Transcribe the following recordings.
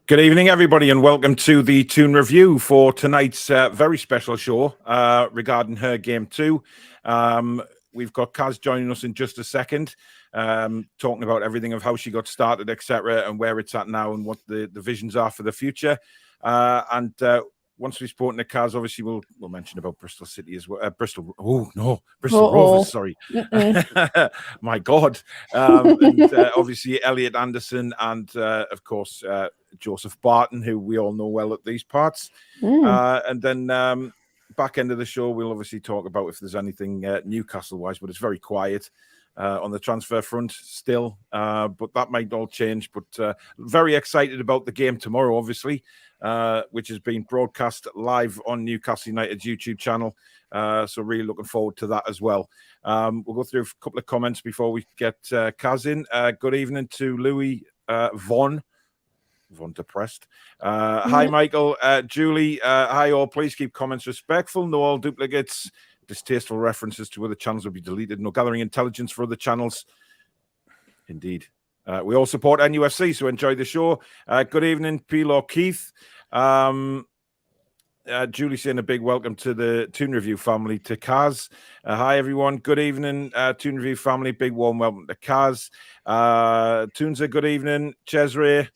Good evening, everybody, and welcome to the Toon review for tonight's very special show regarding her game 2. We've got Caz joining us in just a second, talking about everything of how she got started, etc., and where it's at now and what the visions are for the future. Once we've spoken to Caz, obviously we'll mention about Bristol City as well. Bristol Rovers, sorry. My God. Obviously Elliot Anderson and, of course, Joseph Barton, who we all know well at these parts. And then back end of the show, we'll obviously talk about if there's anything Newcastle-wise, but it's very quiet on the transfer front still. But that might all change. But very excited about the game tomorrow, obviously. Which has been broadcast live on Newcastle United's YouTube channel. So really looking forward to that as well. We'll go through a couple of comments before we get Caz in. Good evening to Louis Von Depressed. Hi, Michael. Julie, hi all. Please keep comments respectful. No all duplicates. Distasteful references to other channels will be deleted. No gathering intelligence for other channels. Indeed. We all support NUFC, so enjoy the show. Good evening, P-Law Keith. Julie saying a big welcome to the Toon Review family, to Caz. Hi, everyone. Good evening, Toon Review family. Big warm welcome to Caz. Toon's a good evening. Cesare,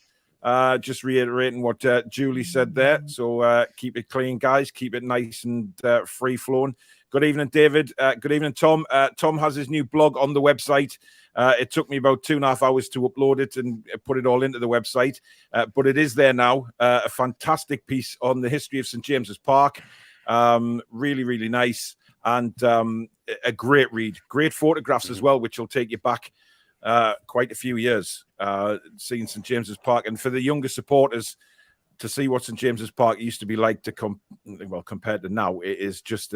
just reiterating what Julie said there. So keep it clean, guys. Keep it nice and free-flowing. Good evening, David. Good evening, Tom. Tom has his new blog on the website. It took me about 2.5 hours to upload it and put it all into the website, but it is there now. A fantastic piece on the history of St. James's Park. Really, really nice, and a great read. Great photographs as well, which will take you back quite a few years, seeing St. James's Park. And for the younger supporters, to see what St. James's Park used to be like compared to now, it is just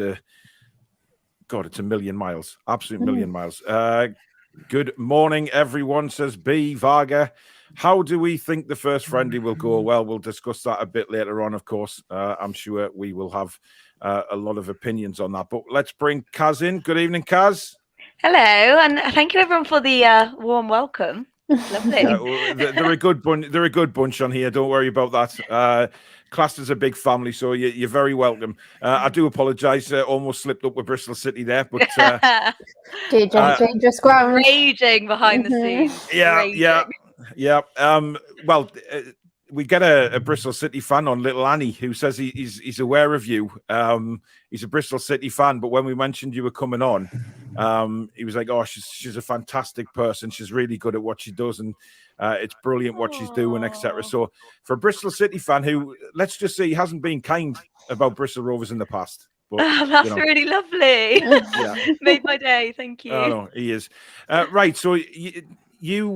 it's a million miles, absolute million miles. Good morning, everyone, says B. Varga. How do we think the first friendly will go? Well, we'll discuss that a bit later on, of course. I'm sure we will have a lot of opinions on that. But let's bring Caz in. Good evening, Caz. Hello, and thank you, everyone, for the warm welcome. Lovely. They're a good bunch. They're a good bunch on here. Don't worry about that. Classed as a big family, so you're very welcome. I do apologise. Almost slipped up with Bristol City there, but dangerous ground. Raging behind the scenes. Yeah. Well, we get a Bristol City fan on, Little Annie, who says he's aware of you. He's a Bristol City fan, but when we mentioned you were coming on, he was like, "Oh, she's a fantastic person. She's really good at what she does, and it's brilliant what she's doing, etc." So, for a Bristol City fan who, let's just say, he hasn't been kind about Bristol Rovers in the past. But, that's really lovely. Made my day. Thank you. Oh, no, he is. Right. So you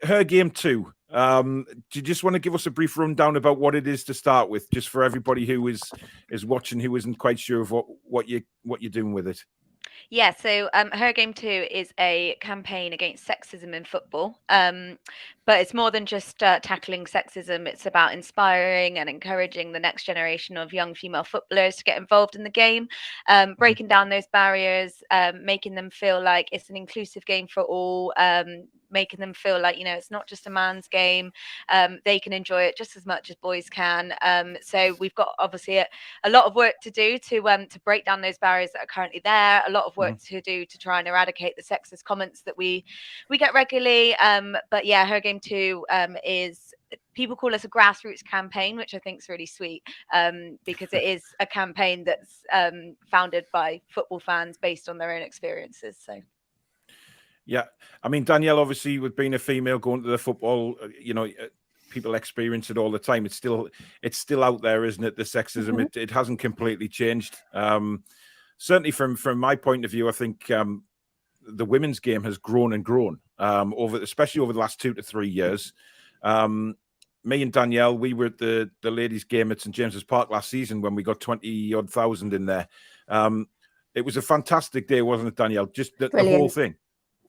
her game 2. Do you just want to give us a brief rundown about what it is to start with, just for everybody who is watching, who isn't quite sure of what you're doing with it? Yeah, so Her Game 2 is a campaign against sexism in football. But it's more than just tackling sexism. It's about inspiring and encouraging the next generation of young female footballers to get involved in the game, breaking down those barriers, making them feel like it's an inclusive game for all, making them feel like, it's not just a man's game. They can enjoy it just as much as boys can. So we've got obviously a lot of work to do to break down those barriers that are currently there, a lot of work to do to try and eradicate the sexist comments that we get regularly. But yeah, Her Game 2 is, people call us a grassroots campaign, which I think is really sweet, because it is a campaign that's founded by football fans based on their own experiences. So. Yeah, I mean, Danielle, obviously, with being a female going to the football, people experience it all the time. It's still out there, isn't it? The sexism, it hasn't completely changed. Certainly from my point of view, I think the women's game has grown and grown especially over the last 2 to 3 years. Me and Danielle, we were at the ladies' game at St James's Park last season when we got 20-odd thousand in there. It was a fantastic day, wasn't it, Danielle? Just the whole thing.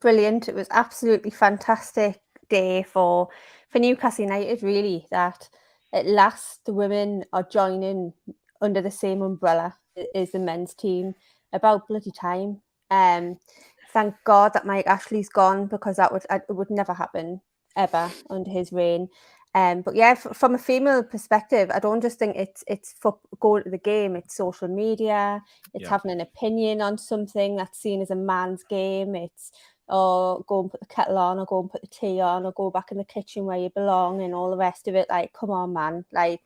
Brilliant. It was absolutely fantastic day for Newcastle United, really, that at last the women are joining under the same umbrella as the men's team. About bloody time. Thank God that Mike Ashley's gone, because it would never happen ever under his reign. But yeah, from a female perspective, I don't just think it's for going to the game. It's social media. It's having an opinion on something that's seen as a man's game. It's go and put the kettle on, or go and put the tea on, or go back in the kitchen where you belong, and all the rest of it. Like, come on, man! Like,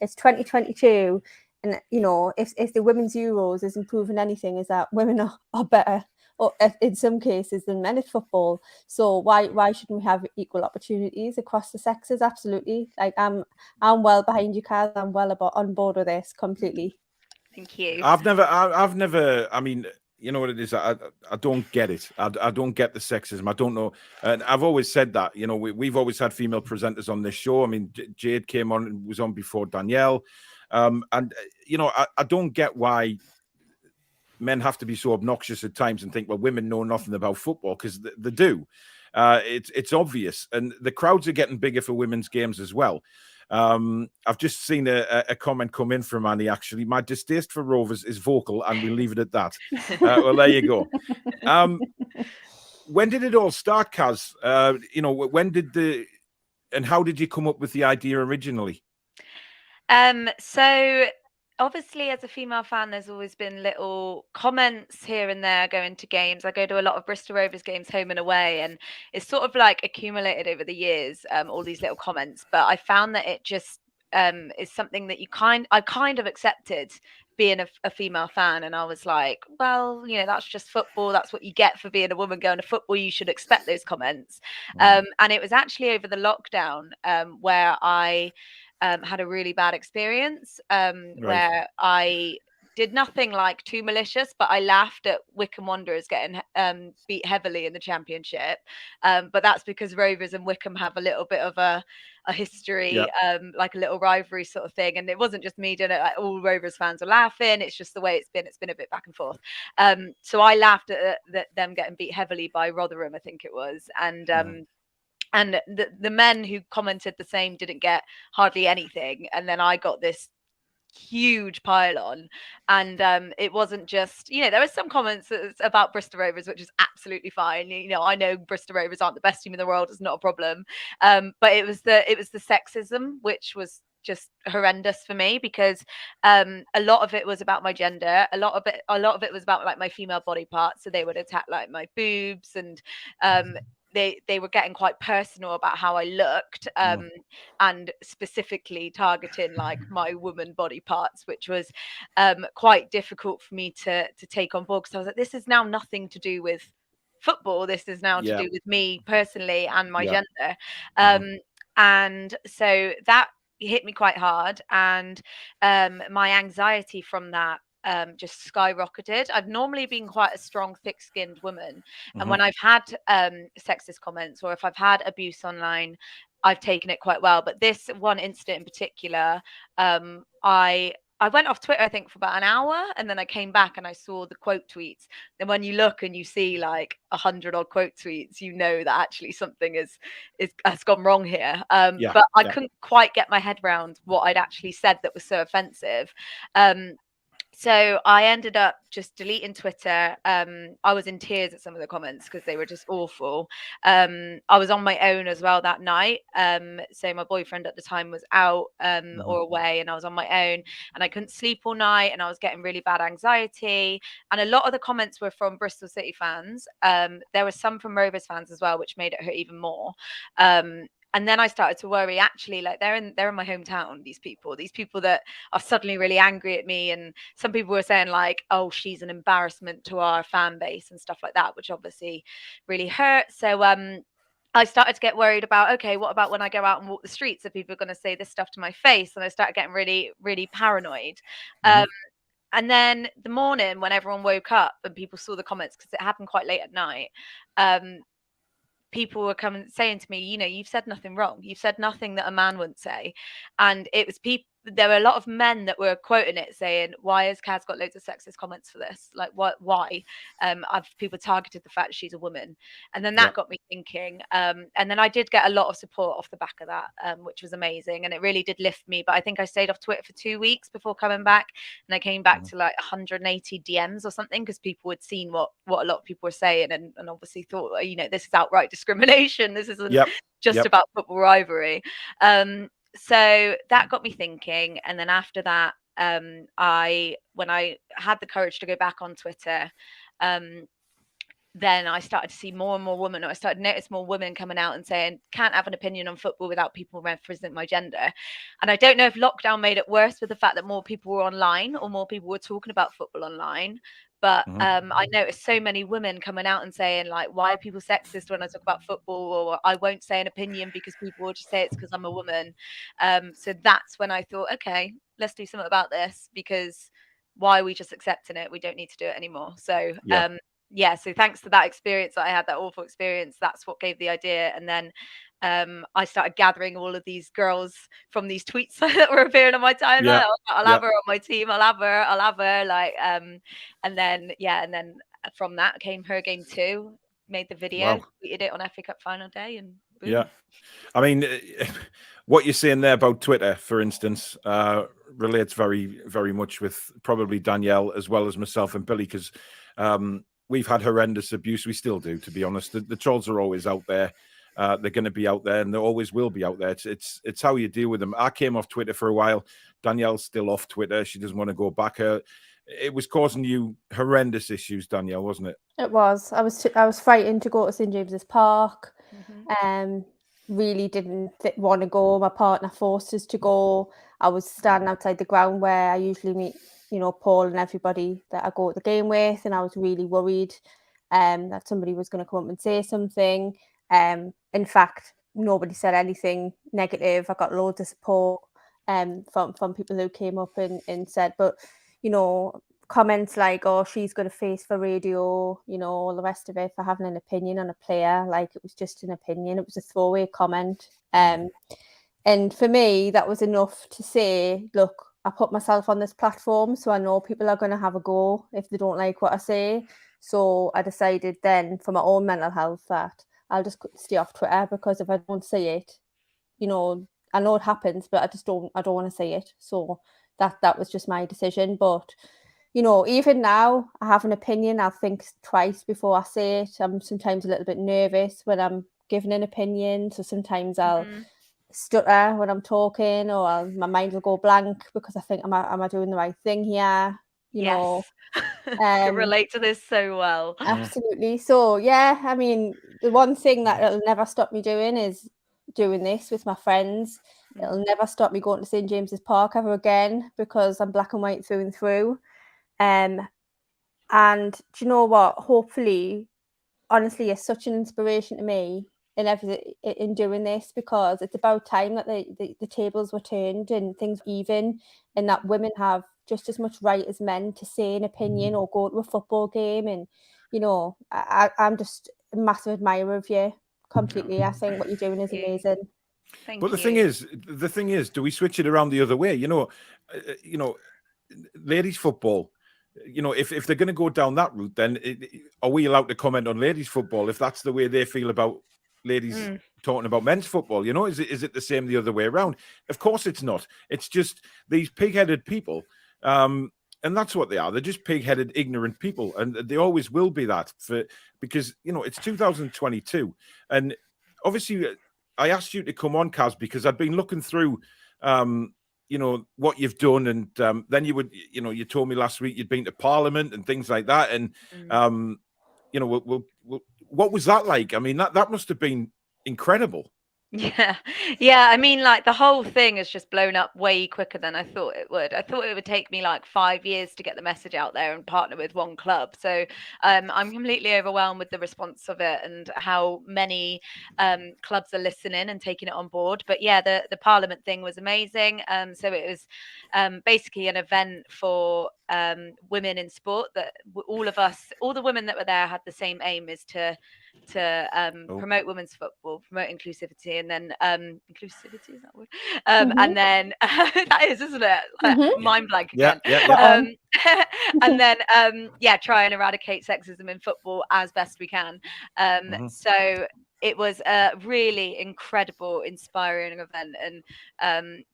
it's 2022, and if the women's Euros isn't proving anything, is that women are better, or in some cases, than men at football. So why shouldn't we have equal opportunities across the sexes? Absolutely. Like, I'm well behind you, Kaz. I'm well on board with this completely. Thank you. I've never. I mean, you know what it is. I don't get it. I don't get the sexism. I don't know. And I've always said that. We've always had female presenters on this show. I mean, Jade came on and was on before Danielle. And I don't get why men have to be so obnoxious at times and think, well, women know nothing about football, because they do. It's obvious, and the crowds are getting bigger for women's games as well. I've just seen a comment come in from Annie. Actually, my distaste for Rovers is vocal, and we leave it at that. Well, there you go. When did it all start, Kaz? And how did you come up with the idea originally? So obviously, as a female fan, there's always been little comments here and there going to games. I go to a lot of Bristol Rovers games home and away, and it's sort of like accumulated over the years, all these little comments. But I found that it just is something that I kind of accepted, being a female fan. And I was like, well, that's just football. That's what you get for being a woman going to football. You should expect those comments. And it was actually over the lockdown where I had a really bad experience where I did nothing like too malicious, but I laughed at Wycombe Wanderers getting beat heavily in the Championship. But that's because Rovers and Wycombe have a little bit of a history, like a little rivalry sort of thing. And it wasn't just me doing it. Like, all Rovers fans were laughing. It's just the way it's been. It's been a bit back and forth. So I laughed at them getting beat heavily by Rotherham, I think it was. And the men who commented the same didn't get hardly anything. And then I got this huge pile on. And it wasn't just, there were some comments about Bristol Rovers, which is absolutely fine. I know Bristol Rovers aren't the best team in the world. It's not a problem. But it was the sexism, which was just horrendous for me, because a lot of it was about my gender. A lot of it was about like my female body parts. So they would attack like my boobs, and they were getting quite personal about how I looked, and specifically targeting like my woman body parts, which was quite difficult for me to take on board, because I was like, this is now nothing to do with football. This is now to do with me personally and my gender. And so that hit me quite hard, and my anxiety from that just skyrocketed. I've normally been quite a strong, thick-skinned woman, and when I've had sexist comments, or if I've had abuse online, I've taken it quite well. But this one incident in particular, I went off Twitter, I think, for about an hour, and then I came back and I saw the quote tweets. And when you look and you see like 100 odd quote tweets, you know that actually something has gone wrong here. But I couldn't quite get my head around what I'd actually said that was so offensive. So I ended up just deleting Twitter. I was in tears at some of the comments because they were just awful. I was on my own as well that night. So my boyfriend at the time was out or away, and I was on my own, and I couldn't sleep all night, and I was getting really bad anxiety. And a lot of the comments were from Bristol City fans. There were some from Rovers fans as well, which made it hurt even more. And then I started to worry, actually, like they're in my hometown, these people that are suddenly really angry at me. And some people were saying like, oh, she's an embarrassment to our fan base and stuff like that, which obviously really hurt. So I started to get worried about, okay, what about when I go out and walk the streets? Are people going to say this stuff to my face? And I started getting really, really paranoid. And then the morning when everyone woke up and people saw the comments, because it happened quite late at night, people were coming saying to me, you know, you've said nothing wrong. You've said nothing that a man wouldn't say. And it was people, there were a lot of men that were quoting it saying, why has Caz got loads of sexist comments for this? Like, why? I've people targeted the fact that she's a woman. And then that got me thinking. And then I did get a lot of support off the back of that, which was amazing. And it really did lift me. But I think I stayed off Twitter for 2 weeks before coming back. And I came back to like 180 DMs or something, because people had seen what a lot of people were saying, and obviously thought, you know, this is outright discrimination. This isn't just about football rivalry. So that got me thinking. And then after that, when I had the courage to go back on Twitter, then I started to see more and more women, or I started to notice more women coming out and saying, can't have an opinion on football without people representing my gender. And I don't know if lockdown made it worse with the fact that more people were online, or more people were talking about football online. But I noticed so many women coming out and saying, like, why are people sexist when I talk about football? Or I won't say an opinion because people will just say it's because I'm a woman. So that's when I thought, okay, let's do something about this, because why are we just accepting it? We don't need to do it anymore. So so thanks to that experience that I had, that awful experience, that's what gave the idea. And then I started gathering all of these girls from these tweets that were appearing on my timeline. I'll have her on my team. I'll have her. Like, and then from that came Her Game 2. Made the video, tweeted it on FA Cup final day, and boom. Yeah. I mean, what you're saying there about Twitter, for instance, relates very, very much with probably Danielle as well as myself and Billy, because we've had horrendous abuse. We still do, to be honest. The trolls are always out there. They're going to be out there, and they always will be out there. It's how you deal with them. I came off Twitter for a while. Danielle's still off Twitter. She doesn't want to go back. It was causing you horrendous issues, Danielle, wasn't it? It was. I was frightened to go to St James's Park. Really didn't want to go. My partner forced us to go. I was standing outside the ground where I usually meet, you know, Paul and everybody that I go to the game with, and I was really worried that somebody was going to come up and say something. In fact, nobody said anything negative. I got loads of support from people who came up and said, but, you know, comments like, oh, she's got a face for radio, you know, all the rest of it, for having an opinion on a player. Like, it was just an opinion. It was a throwaway comment. And for me, that was enough to say, look, I put myself on this platform, so I know people are going to have a go if they don't like what I say. So I decided then, for my own mental health, that I'll just stay off Twitter, because if I don't say it, you know, I know it happens, but I don't want to say it. So that was just my decision. But, you know, even now, I have an opinion. I'll think twice before I say it. I'm sometimes a little bit nervous when I'm giving an opinion. So sometimes I'll stutter when I'm talking, or my mind will go blank because I think, am I doing the right thing here? You know, I can relate to this so well. Absolutely. So yeah, I mean, the one thing that it'll never stop me doing is doing this with my friends. It'll never stop me going to St James's Park ever again, because I'm black and white through and through. And do you know what? Hopefully, honestly, it's such an inspiration to me in everything in doing this, because it's about time that the tables were turned and things even, and that women have just as much right as men to say an opinion or go to a football game. And, you know, I'm just a massive admirer of you completely. I think what you're doing is amazing. Thank but you. the thing is, do we switch it around the other way? You know, ladies football, you know, if they're going to go down that route, then are we allowed to comment on ladies football if that's the way they feel about ladies talking about men's football? You know, is it the same the other way around? Of course it's not. It's just these pig-headed people, and that's what they are. They're just pig-headed, ignorant people, and they always will be that, because, you know, it's 2022, and obviously I asked you to come on, Caz, because I'd been looking through you know, what you've done, and then you told me last week you'd been to Parliament and things like that, and you know, what was that like? I mean, that must have been incredible. Yeah. I mean, like, the whole thing has just blown up way quicker than I thought it would. I thought it would take me like 5 years to get the message out there and partner with one club. So I'm completely overwhelmed with the response of it and how many clubs are listening and taking it on board. But yeah, the Parliament thing was amazing. So it was basically an event for women in sport, that all the women that were there had the same aim, is to to Oh. promote women's football, promote inclusivity, and then inclusivity, is that a word? Mhm. And then that is, isn't it? Like, Mhm. mind blank Yeah, again. yeah. And then try and eradicate sexism in football as best we can. So it was a really incredible, inspiring event, and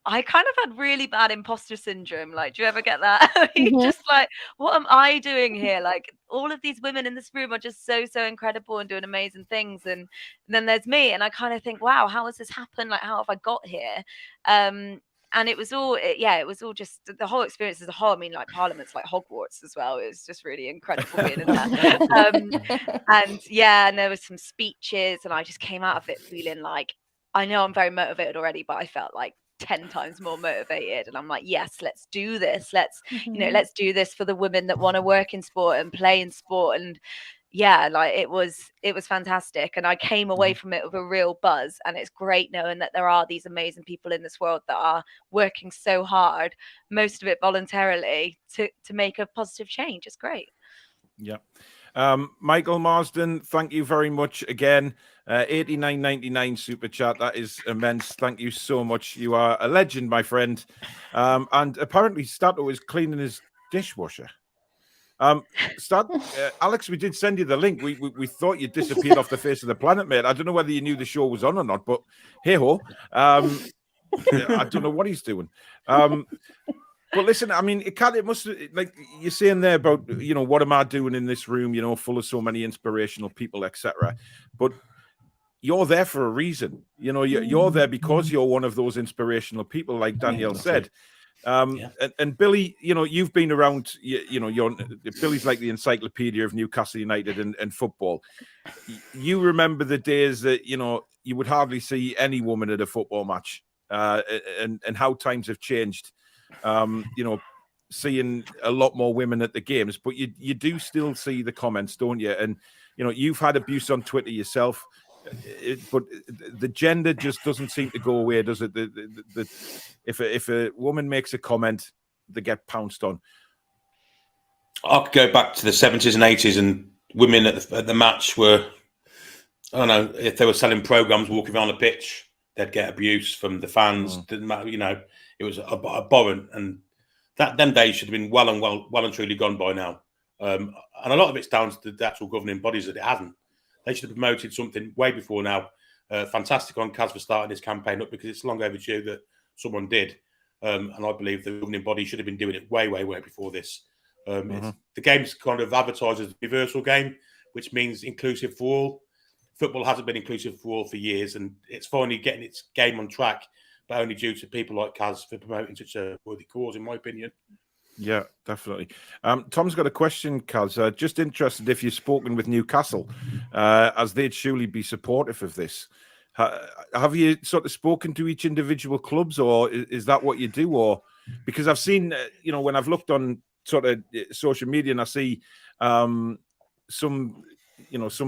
I kind of had really bad imposter syndrome. Like, do you ever get that? Mhm. Just like, what am I doing here? Like, all of these women in this room are just so incredible and doing amazing things. And then there's me, and I kind of think, wow, how has this happened? Like, how have I got here? And it was all, it was all just the whole experience as a whole. I mean, like Parliament's like Hogwarts as well. It was just really incredible being in there. And there was some speeches, and I just came out of it feeling like, I know I'm very motivated already, but I felt like 10 times more motivated, and I'm like, yes, let's do this. Let's let's do this for the women that want to work in sport and play in sport. And like it was fantastic, and I came away from it with a real buzz. And it's great knowing that there are these amazing people in this world that are working so hard, most of it voluntarily, to make a positive change. It's great. Yeah. Michael Marsden, thank you very much again. 89.99 super chat. That is immense. Thank you so much. You are a legend, my friend. And apparently Stato is cleaning his dishwasher. Alex, we did send you the link. We thought you disappeared off the face of the planet, mate. I don't know whether you knew the show was on or not, but hey ho. I don't know what he's doing. But listen, I mean, it must, like you're saying there about, what am I doing in this room, full of so many inspirational people, etc. But you're there for a reason. You're there because you're one of those inspirational people, like Danielle said. And Billy, you've been around, Billy's like the encyclopedia of Newcastle United and football. You remember the days that, you would hardly see any woman at a football match, and how times have changed. Seeing a lot more women at the games, but you do still see the comments, don't you? And you've had abuse on Twitter yourself, but the gender just doesn't seem to go away, does it? If a woman makes a comment, they get pounced on. I could go back to the 70s and 80s, and women at the match were, I don't know, if they were selling programs, walking around the pitch, they'd get abuse from the fans. Didn't matter, it was abhorrent, and them days should have been well and truly gone by now. And a lot of it's down to the actual governing bodies that it hasn't. They should have promoted something way before now. Fantastic on Caz for starting this campaign up, because it's long overdue that someone did. And I believe the governing body should have been doing it way before this. The game's kind of advertised as a universal game, which means inclusive for all. Football hasn't been inclusive for all for years, and it's finally getting its game on track, but only due to people like Caz for promoting such a worthy cause, in my opinion. Yeah, definitely. Tom's got a question, Caz. Just interested if you've spoken with Newcastle, as they'd surely be supportive of this. Have you sort of spoken to each individual clubs, or is that what you do? Or because I've seen, when I've looked on sort of social media, and I see some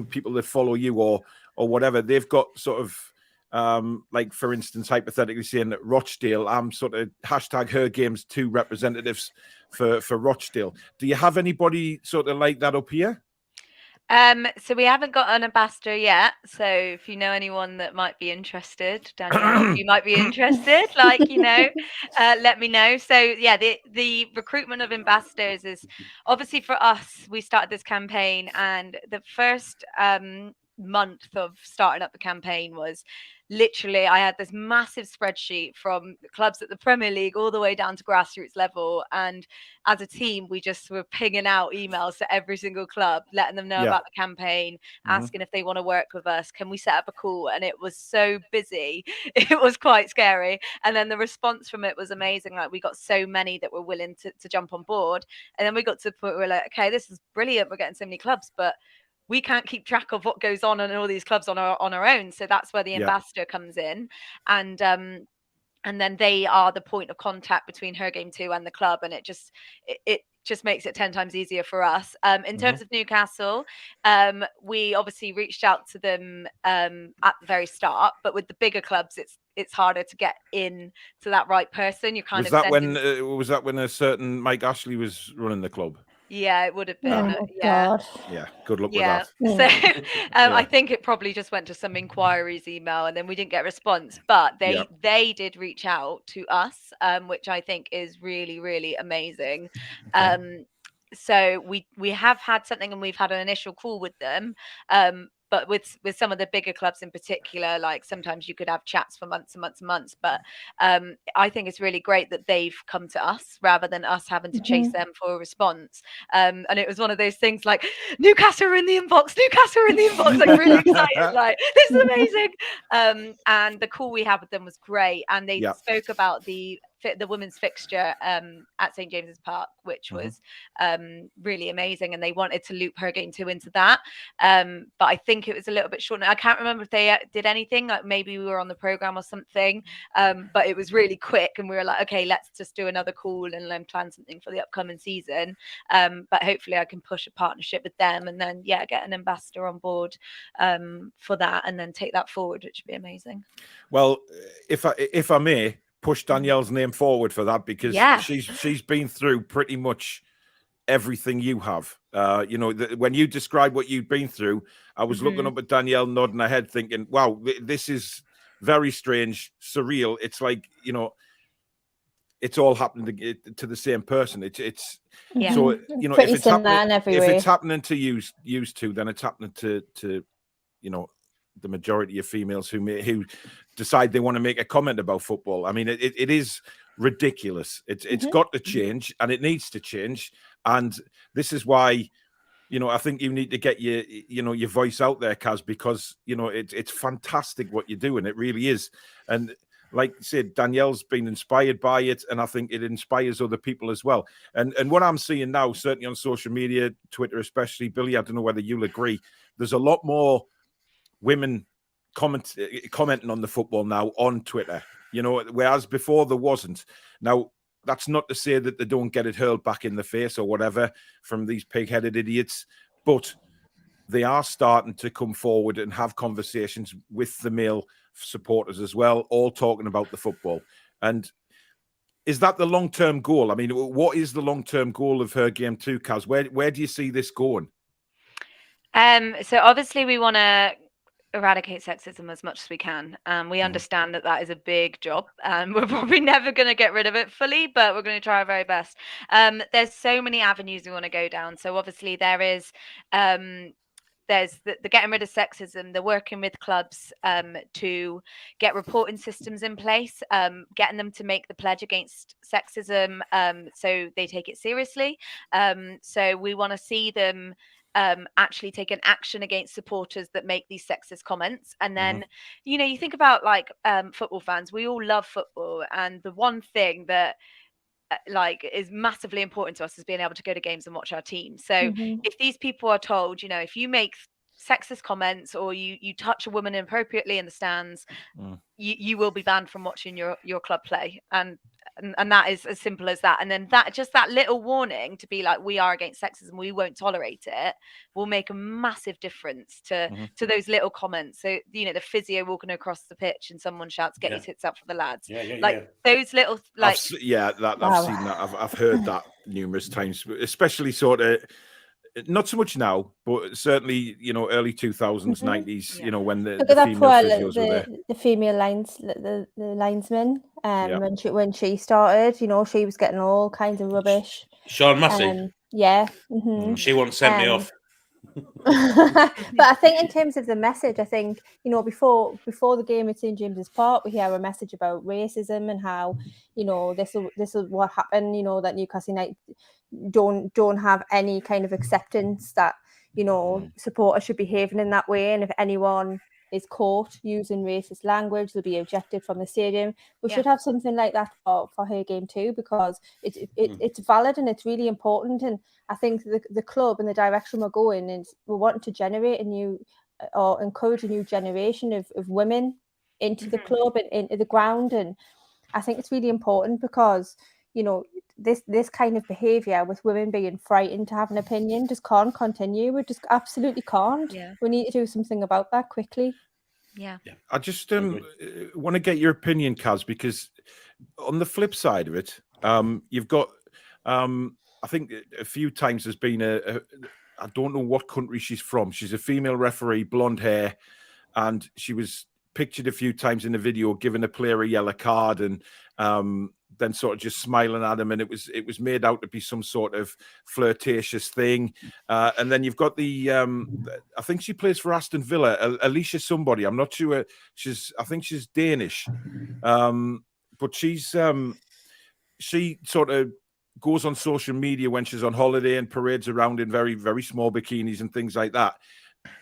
people that follow you or whatever, they've got sort of, like for instance, hypothetically saying that Rochdale, I'm sort of #HerGames2 representatives for Rochdale. Do you have anybody sort of like that up here? So we haven't got an ambassador yet. So if you know anyone that might be interested, Danielle, you might be interested, let me know. So yeah, the recruitment of ambassadors is obviously, for us, we started this campaign, and the first month of starting up the campaign was literally, I had this massive spreadsheet from clubs at the Premier League all the way down to grassroots level. And as a team, we just were pinging out emails to every single club, letting them know about the campaign, asking if they want to work with us. Can we set up a call? And it was so busy. It was quite scary. And then the response from it was amazing. Like, we got so many that were willing to jump on board. And then we got to the point where we're like, okay, this is brilliant. We're getting so many clubs, but we can't keep track of what goes on in all these clubs on our own. So that's where the ambassador comes in. And then they are the point of contact between Her Game 2 and the club. And it just makes it 10 times easier for us. In terms of Newcastle, we obviously reached out to them at the very start, but with the bigger clubs, it's harder to get in to that right person. You kind was that when a certain Mike Ashley was running the club? Yeah, it would have been. Oh yeah. God. Yeah, good luck Yeah. with that. So I think it probably just went to some inquiries email and then we didn't get a response. But they did reach out to us, which I think is really, really amazing. Okay. So we have had something and we've had an initial call with them. But with some of the bigger clubs in particular, like sometimes you could have chats for months and months and months. But I think it's really great that they've come to us rather than us having to chase them for a response. And it was one of those things like, Newcastle are in the inbox, Newcastle are in the inbox, like really excited, like this is amazing. And the call we had with them was great. And they spoke about the women's fixture at St James's Park, which was really amazing, and they wanted to loop her game 2 into that. But I think it was a little bit short. I can't remember if they did anything, like maybe we were on the program or something, but it was really quick and we were like, okay, let's just do another call and then plan something for the upcoming season. But hopefully I can push a partnership with them and then get an ambassador on board for that and then take that forward, which would be amazing. Well, if I may push Danielle's name forward for that, because she's been through pretty much everything you have. When you described what you'd been through, I was looking up at Danielle, nodding her head, thinking, wow, this is very strange, surreal. It's like, it's all happening to the same person. It's so, if it's happening to you two, then it's happening to the majority of females who decide they want to make a comment about football. I mean, it is ridiculous. It's got to change, and it needs to change. And this is why, I think you need to get your voice out there, Caz, because it's fantastic what you're doing. It really is. And like I said, Danielle's been inspired by it, and I think it inspires other people as well. And what I'm seeing now, certainly on social media, Twitter especially, Billy, I don't know whether you'll agree, there's a lot more women commenting on the football now on Twitter, whereas before there wasn't. Now, that's not to say that they don't get it hurled back in the face or whatever from these pig-headed idiots, but they are starting to come forward and have conversations with the male supporters as well, all talking about the football. And is that the long-term goal? I mean, what is the long-term goal of Her Game 2, Caz? Where do you see this going? So obviously we want to eradicate sexism as much as we can. We understand that is a big job, and we're probably never going to get rid of it fully, but we're going to try our very best. There's so many avenues we want to go down. So obviously there's the getting rid of sexism, the working with clubs to get reporting systems in place, getting them to make the pledge against sexism so they take it seriously. So we want to see them actually take an action against supporters that make these sexist comments. And then you think about like football fans, we all love football, and the one thing that is massively important to us is being able to go to games and watch our team. So if these people are told, if you make sexist comments or you touch a woman inappropriately in the stands, you will be banned from watching your club play. And that is as simple as that. And then that little warning to be like, we are against sexism, we won't tolerate it, will make a massive difference to those little comments. So the physio walking across the pitch and someone shouts, get your tits up for the lads. Those little I've seen that. I've heard that numerous times, especially sort of not so much now, but certainly early 2000s, 90s. When the female physios were there. The female the linesman, when she started, she was getting all kinds of rubbish. Sean Massey. She once sent me off. But I think in terms of the message, I think before the game at St James's Park, we hear a message about racism and how this is what happened. That Newcastle United don't have any kind of acceptance that supporters should be behaving in that way, and if anyone is caught using racist language, they'll be ejected from the stadium. We should have something like that for Her Game 2, because it's valid and it's really important. And I think the club and the direction we're going is we're wanting to generate or encourage a new generation of women into the club and into the ground. And I think it's really important because this kind of behaviour with women being frightened to have an opinion just can't continue. We just absolutely can't. We need to do something about that quickly. I just want to get your opinion, Caz, because on the flip side of it, you've got I think a few times there's been I don't know what country she's from. She's a female referee, blonde hair, and she was pictured a few times in the video giving a player a yellow card and then sort of just smiling at him, and it was made out to be some sort of flirtatious thing. And then you've got the I think she plays for Aston Villa, Alicia somebody. I'm not sure. I think she's Danish, but she's she sort of goes on social media when she's on holiday and parades around in very, very small bikinis and things like that.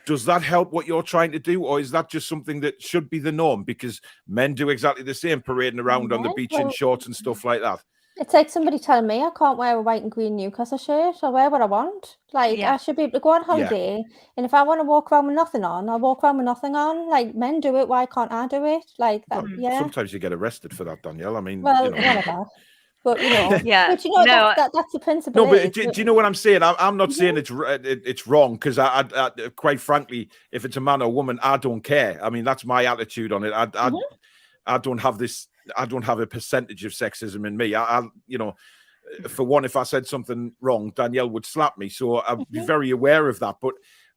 Does that help what you're trying to do, or is that just something that should be the norm? Because men do exactly the same, parading around on the beach in shorts and stuff like that. It's like somebody telling me I can't wear a white and green Newcastle shirt. I'll wear what I want. Like, I should be able to go on holiday, and if I want to walk around with nothing on, I'll walk around with nothing on. Like, men do it, why can't I do it? Like that, well, sometimes you get arrested for that, Danielle. I mean, well, whatever. But you know, but you know, that's the principle. No, but do you know what I'm saying? I'm not saying it's wrong, because I quite frankly, if it's a man or woman, I don't care. I mean, that's my attitude on it. I don't have this. I don't have a percentage of sexism in me. I you know, for one, if I said something wrong, Danielle would slap me. So I'd be very aware of that. But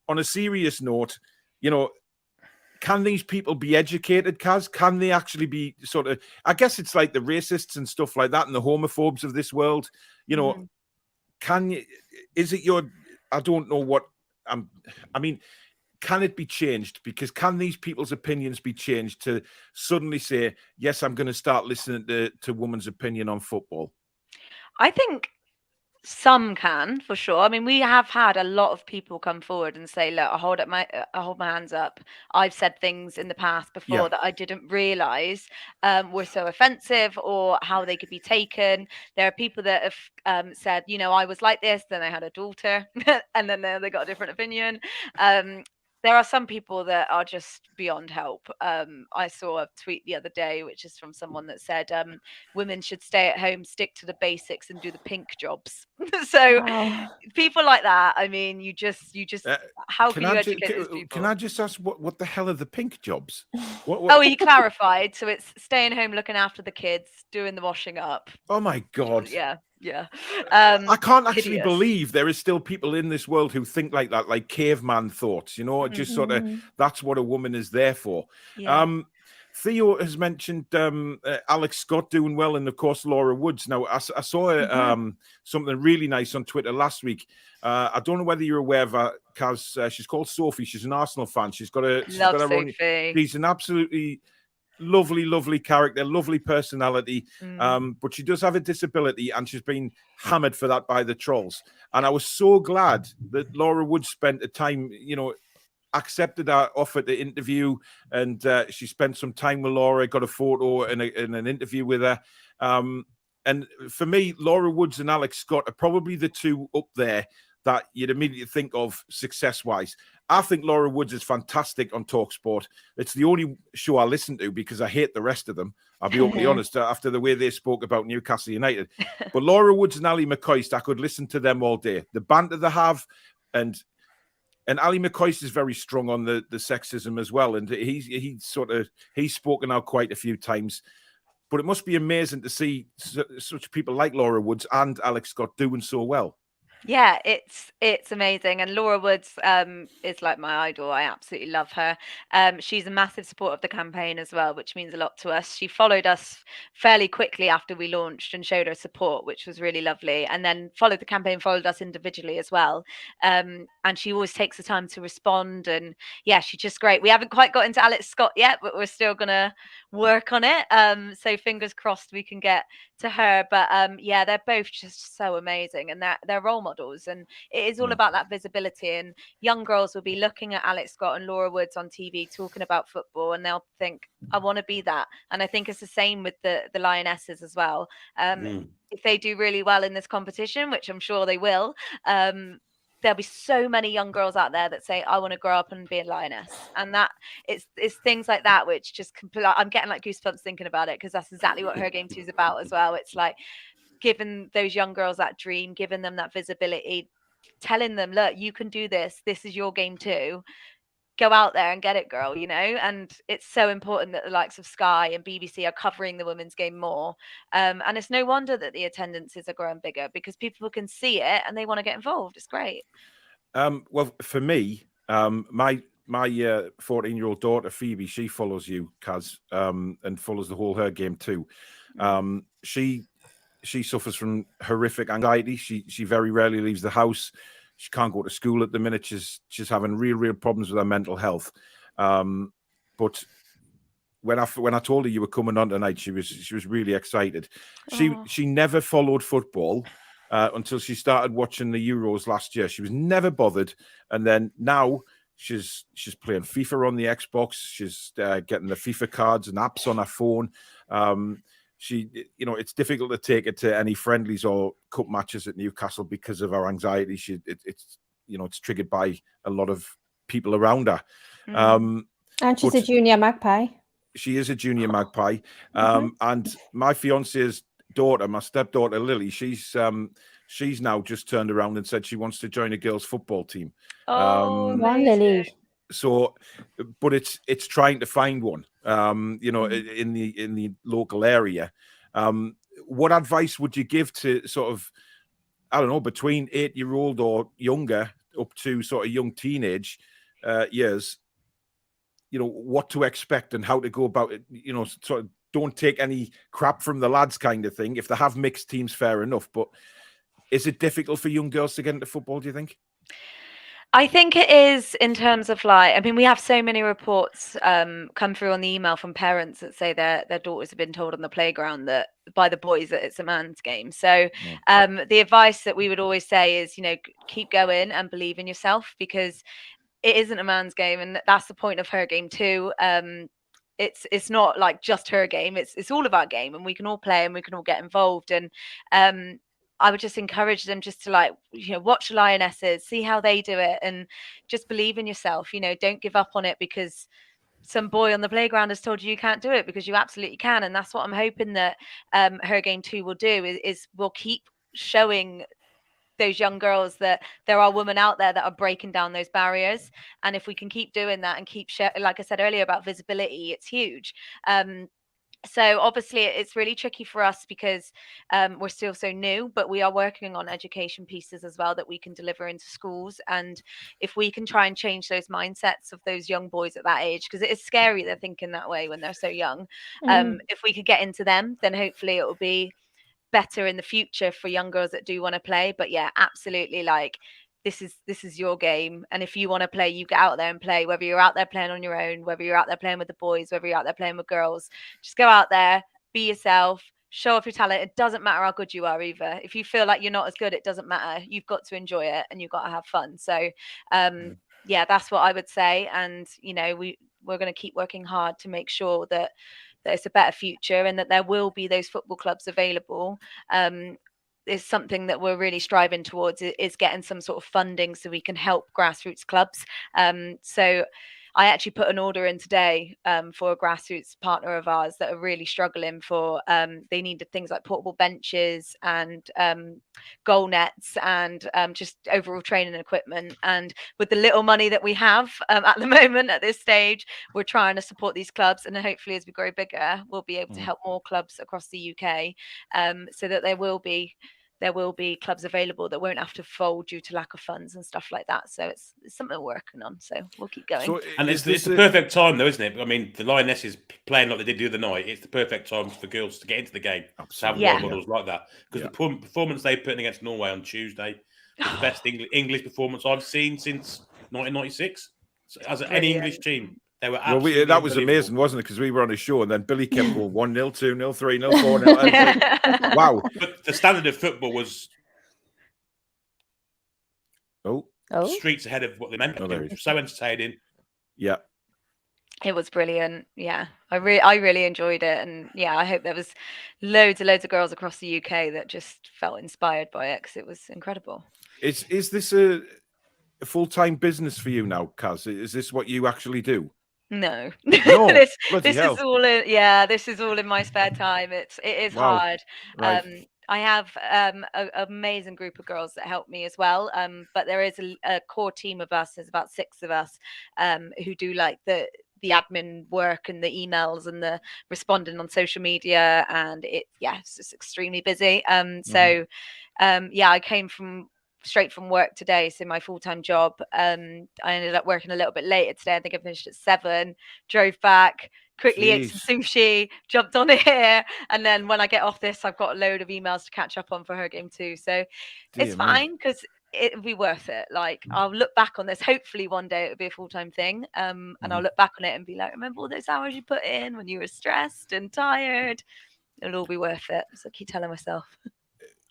on a serious note, you know, can these people be educated, Caz? Can they actually be sort of, I guess it's like the racists and stuff like that and the homophobes of this world, you know, is it I don't know what, I mean, can it be changed? Because can these people's opinions be changed to suddenly say, yes, I'm going to start listening to women's opinion on football? I think some can, for sure. I mean, we have had a lot of people come forward and say, look, I hold my hands up. I've said things in the past before that I didn't realize were so offensive or how they could be taken. There are people that have said, you know, I was like this, then I had a daughter, and then they got a different opinion. There are some people that are just beyond help. I saw a tweet the other day, which is from someone that said, women should stay at home, stick to the basics and do the pink jobs. So people like that, I mean, you just how can you educate these people? Can I just ask what the hell are the pink jobs? What? Oh, he clarified. So it's staying home, looking after the kids, doing the washing up. Oh my God. Yeah. I can't actually believe there is still people in this world who think like that, like caveman thoughts, you know, just sort of, that's what a woman is there for. Theo has mentioned Alex Scott doing well, and of course Laura Woods. Now I saw something really nice on Twitter last week. I don't know whether you're aware of her, Caz. She's called Sophie. She's an Arsenal fan. She's got her own. She's an absolutely lovely character, lovely personality, but she does have a disability, and she's been hammered for that by the trolls. And I was so glad that Laura Woods spent the time, you know, accepted our offer to interview, and she spent some time with Laura, got a photo and an interview with her. And for me, Laura Woods and Alex Scott are probably the two up there that you'd immediately think of success-wise. I think Laura Woods is fantastic on TalkSport. It's the only show I listen to because I hate the rest of them. I'll be openly honest, after the way they spoke about Newcastle United. But Laura Woods and Ali McCoist, I could listen to them all day. The banter they have, and Ali McCoist is very strong on the sexism as well. And he's spoken out quite a few times. But it must be amazing to see such people like Laura Woods and Alex Scott doing so well. Yeah, it's amazing. And Laura Woods is like my idol. I absolutely love her. She's a massive supporter of the campaign as well, which means a lot to us. She followed us fairly quickly after we launched and showed her support, which was really lovely. And then followed the campaign, followed us individually as well. And she always takes the time to respond. And yeah, she's just great. We haven't quite got into Alex Scott yet, but we're still going to work on it. So fingers crossed we can get to her. But yeah, they're both just so amazing, and they're role models, and it is all about that visibility. And young girls will be looking at Alex Scott and Laura Woods on TV talking about football, and they'll think, I want to be that. And I think it's the same with the Lionesses as well. If they do really well in this competition, which I'm sure they will, there'll be so many young girls out there that say, I want to grow up and be a lioness. And that it's things like that, which just I'm getting like goosebumps thinking about it, because that's exactly what Her Game 2 is about as well. It's like giving those young girls that dream, giving them that visibility, telling them, look, you can do this. This is your game too. go out there and get it, girl, you know. And it's so important that the likes of Sky and BBC are covering the women's game more. And it's no wonder that the attendances are growing bigger, because people can see it and they want to get involved. It's great. Well, for me, my 14-year-old daughter Phoebe, she follows you, Caz, and follows the whole her game too. She suffers from horrific anxiety. She very rarely leaves the house. She can't go to school at the minute. She's having real problems with her mental health. But when I told her you were coming on tonight, she was really excited. She never followed football until she started watching the Euros last year. She was never bothered, and then now she's playing FIFA on the Xbox. She's getting the FIFA cards and apps on her phone. It's difficult to take her to any friendlies or cup matches at Newcastle because of her anxiety. It's triggered by a lot of people around her. And she's a junior magpie. She is a junior magpie. And my fiance's daughter, my stepdaughter Lily, she's now just turned around and said she wants to join a girls' football team. Lily. So, but it's trying to find one, in the local area. What advice would you give to sort of, I don't know, between 8-year-old or younger up to sort of young teenage years, what to expect and how to go about it, sort of don't take any crap from the lads kind of thing. If they have mixed teams, fair enough. But is it difficult for young girls to get into football, do you think? I think it is, in terms of we have so many reports come through on the email from parents that say their daughters have been told on the playground that by the boys that it's a man's game. So the advice that we would always say is, keep going and believe in yourself, because it isn't a man's game, and that's the point of her game too. It's not like just her game; it's all of our game, and we can all play and we can all get involved. And I would just encourage them just to watch the Lionesses, see how they do it, and just believe in yourself. Don't give up on it because some boy on the playground has told you can't do it, because you absolutely can. And that's what I'm hoping that her game 2 will do is we'll keep showing those young girls that there are women out there that are breaking down those barriers. And if we can keep doing that and keep like I said earlier about visibility, it's huge. So obviously it's really tricky for us because we're still so new, but we are working on education pieces as well that we can deliver into schools. And if we can try and change those mindsets of those young boys at that age, because it is scary they're thinking that way when they're so young. If we could get into them, then hopefully it will be better in the future for young girls that do want to play. But yeah, absolutely, this is your game, and if you want to play, you get out there and play, whether you're out there playing on your own, whether you're out there playing with the boys, whether you're out there playing with girls. Just go out there, be yourself, show off your talent. It doesn't matter how good you are either. If you feel like you're not as good, it doesn't matter. You've got to enjoy it and you've got to have fun. So yeah, that's what I would say. And we're going to keep working hard to make sure that it's a better future and that there will be those football clubs available. Is something that we're really striving towards, is getting some sort of funding so we can help grassroots clubs. So I actually put an order in today for a grassroots partner of ours that are really struggling for, they needed things like portable benches and goal nets and just overall training equipment. And with the little money that we have at the moment at this stage, we're trying to support these clubs. And hopefully as we grow bigger, we'll be able to help more clubs across the UK, so that there will be clubs available that won't have to fold due to lack of funds and stuff like that. So it's something we're working on. So we'll keep going. So and it's the perfect time, though, isn't it? I mean, the Lionesses playing like they did the other night. It's the perfect time for girls to get into the game. Absolutely. To have role models like that. Because the performance they put in against Norway on Tuesday was the best English performance I've seen since 1996. As any English team. They were that was amazing, wasn't it? Because we were on a show and then Billy kept going 1-0, 2-0, 3-0, 4-0. Wow. But the standard of football was streets ahead of what they meant. It was so entertaining. Yeah. It was brilliant. Yeah. I really enjoyed it. And yeah, I hope there was loads of girls across the UK that just felt inspired by it, because it was incredible. Is this a full-time business for you now, Caz? Is this what you actually do? No, this is all in. Yeah, this is all in my spare time. It is hard. Right. I have an amazing group of girls that help me as well. But there is a core team of us. There's about 6 of us who do like the admin work and the emails and the responding on social media, and it's just extremely busy. So I came straight from work today, so my full-time job. I ended up working a little bit later today. I think I finished at 7, drove back, quickly ate some sushi, jumped on here, and then when I get off this, I've got a load of emails to catch up on for her game too. So it's fine, because it'll be worth it. Like, I'll look back on this, hopefully one day it'll be a full-time thing, and I'll look back on it and be like, remember all those hours you put in when you were stressed and tired? It'll all be worth it. So I keep telling myself.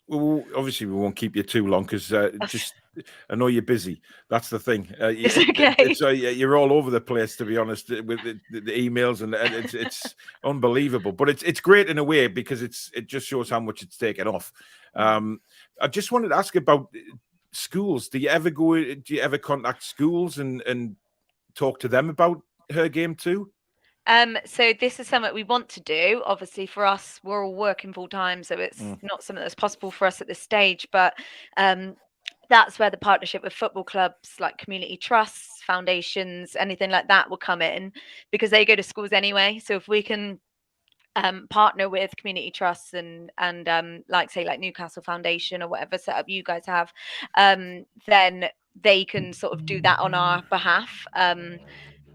Well, obviously we won't keep you too long, because just I know you're busy. That's the thing. It's okay. You're all over the place, to be honest, with the emails, and it's unbelievable. But it's great in a way, because it just shows how much it's taken off. I just wanted to ask about schools. Do you ever contact schools and talk to them about her game too? So this is something we want to do. Obviously, for us, we're all working full time, so it's not something that's possible for us at this stage. But that's where the partnership with football clubs, like community trusts, foundations, anything like that, will come in, because they go to schools anyway. So if we can partner with community trusts and like Newcastle Foundation or whatever setup you guys have, then they can sort of do that on our behalf. And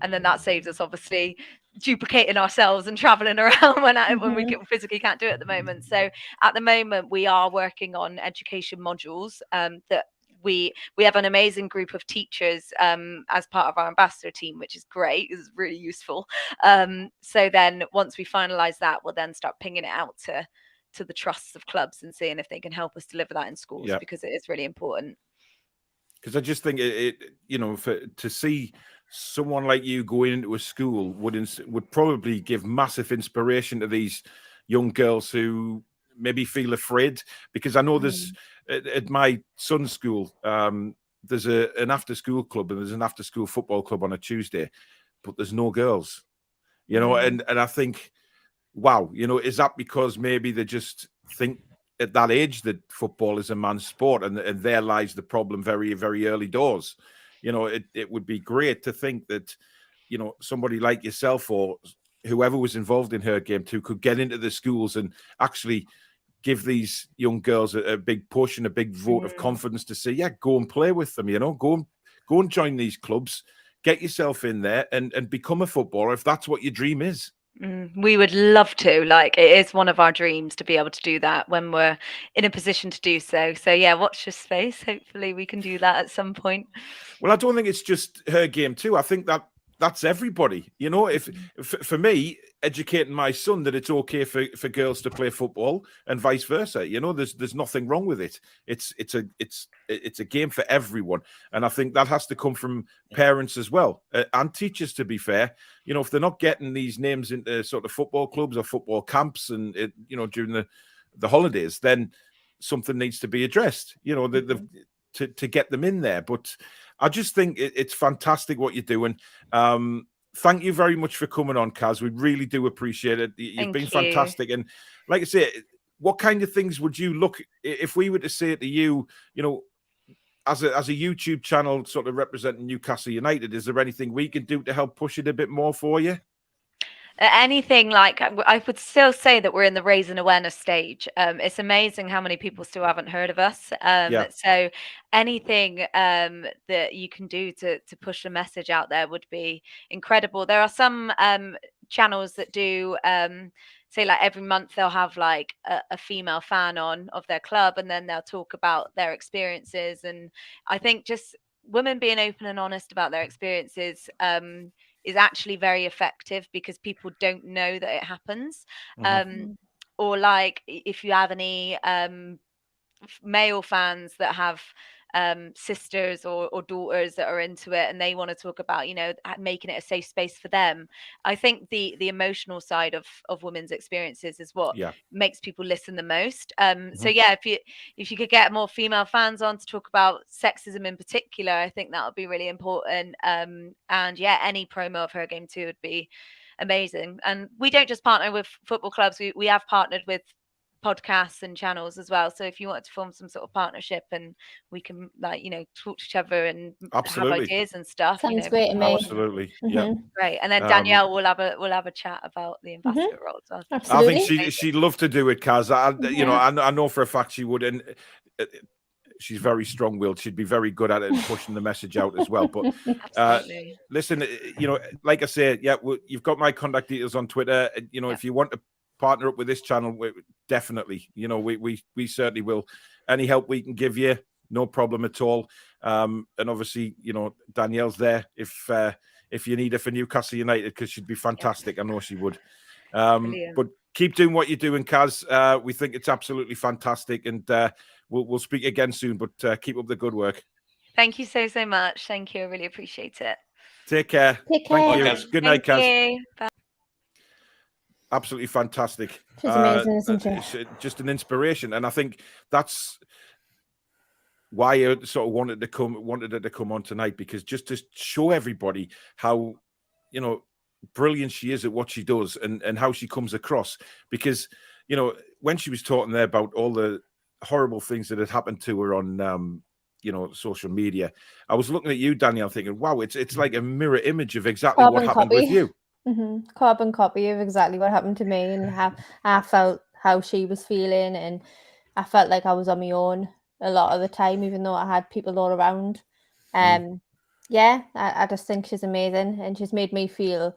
then that saves us obviously duplicating ourselves and traveling around when we physically can't do it at the moment. So at the moment we are working on education modules that we have an amazing group of teachers as part of our ambassador team, which is great. It's really useful. So then once we finalize that, we'll then start pinging it out to the trusts of clubs and seeing if they can help us deliver that in schools, because it is really important. Because I just think to see someone like you going into a school would probably give massive inspiration to these young girls who maybe feel afraid. Because I know there's at my son's school, there's an after-school club and there's an after-school football club on a Tuesday, but there's no girls. And I think, wow, is that because maybe they just think at that age that football is a man's sport, and there lies the problem very, very early doors? It would be great to think that, somebody like yourself or whoever was involved in her game too could get into the schools and actually give these young girls a big push and a big vote of confidence to say, go and play with them, go and join these clubs, get yourself in there and become a footballer if that's what your dream is. We would love to. Like, it is one of our dreams to be able to do that when we're in a position to do so. So yeah, watch this space. Hopefully we can do that at some point. Well, I don't think it's just her game too. I think that's everybody. If for me, educating my son that it's okay for girls to play football and vice versa. There's nothing wrong with it. It's a game for everyone, and I think that has to come from parents as well, and teachers. To be fair, if they're not getting these names into sort of football clubs or football camps and during the holidays, then something needs to be addressed. To get them in there. But I just think it's fantastic what you're doing. Thank you very much for coming on, Caz. We really do appreciate it. You've been fantastic. And like I say, what kind of things would you look, if we were to say to you, as a YouTube channel sort of representing Newcastle United, is there anything we can do to help push it a bit more for you? Anything, like, I would still say that we're in the raising awareness stage. It's amazing how many people still haven't heard of us. So anything that you can do to push the message out there would be incredible. There are some channels that do say, like, every month they'll have like a female fan on of their club, and then they'll talk about their experiences. And I think just women being open and honest about their experiences is actually very effective, because people don't know that it happens. Or like, if you have any male fans that have sisters or daughters that are into it and they want to talk about, making it a safe space for them. I think the emotional side of women's experiences is what makes people listen the most. So yeah, if you could get more female fans on to talk about sexism in particular, I think that would be really important. And yeah, any promo of her game too would be amazing. And we don't just partner with football clubs. We have partnered with podcasts and channels as well. So if you want to form some sort of partnership and we can talk to each other and Absolutely. have ideas and stuff, Sounds great to me. Absolutely. Yeah. Great. And then Danielle will have a chat about the ambassador role as well. Absolutely. I think she'd love to do it, Kaz. I know for a fact she would, and she's very strong-willed. She'd be very good at it and pushing the message out as well. But listen, like I say, you've got my contact details on Twitter. If you want to partner up with this channel, definitely. We certainly will. Any help we can give you, no problem at all. And obviously, Danielle's there if you need her for Newcastle United, because she'd be fantastic. I know she would. But keep doing what you're doing, Kaz. We think it's absolutely fantastic, and we'll speak again soon. But keep up the good work. Thank you so much. Thank you. I really appreciate it. Take care. Take care. Thank you. Kaz. Good night, Kaz. Thank you. Bye. Absolutely fantastic. She's amazing, isn't she? It's just an inspiration, and I think that's why I sort of wanted her to come on tonight, because just to show everybody how brilliant she is at what she does and how she comes across. Because when she was talking there about all the horrible things that had happened to her on social media, I was looking at you, Danielle, thinking, wow, it's like a mirror image of exactly what happened with you. Carbon copy of exactly what happened to me, and how I felt, how she was feeling, and I felt like I was on my own a lot of the time, even though I had people all around. I just think she's amazing, and she's made me feel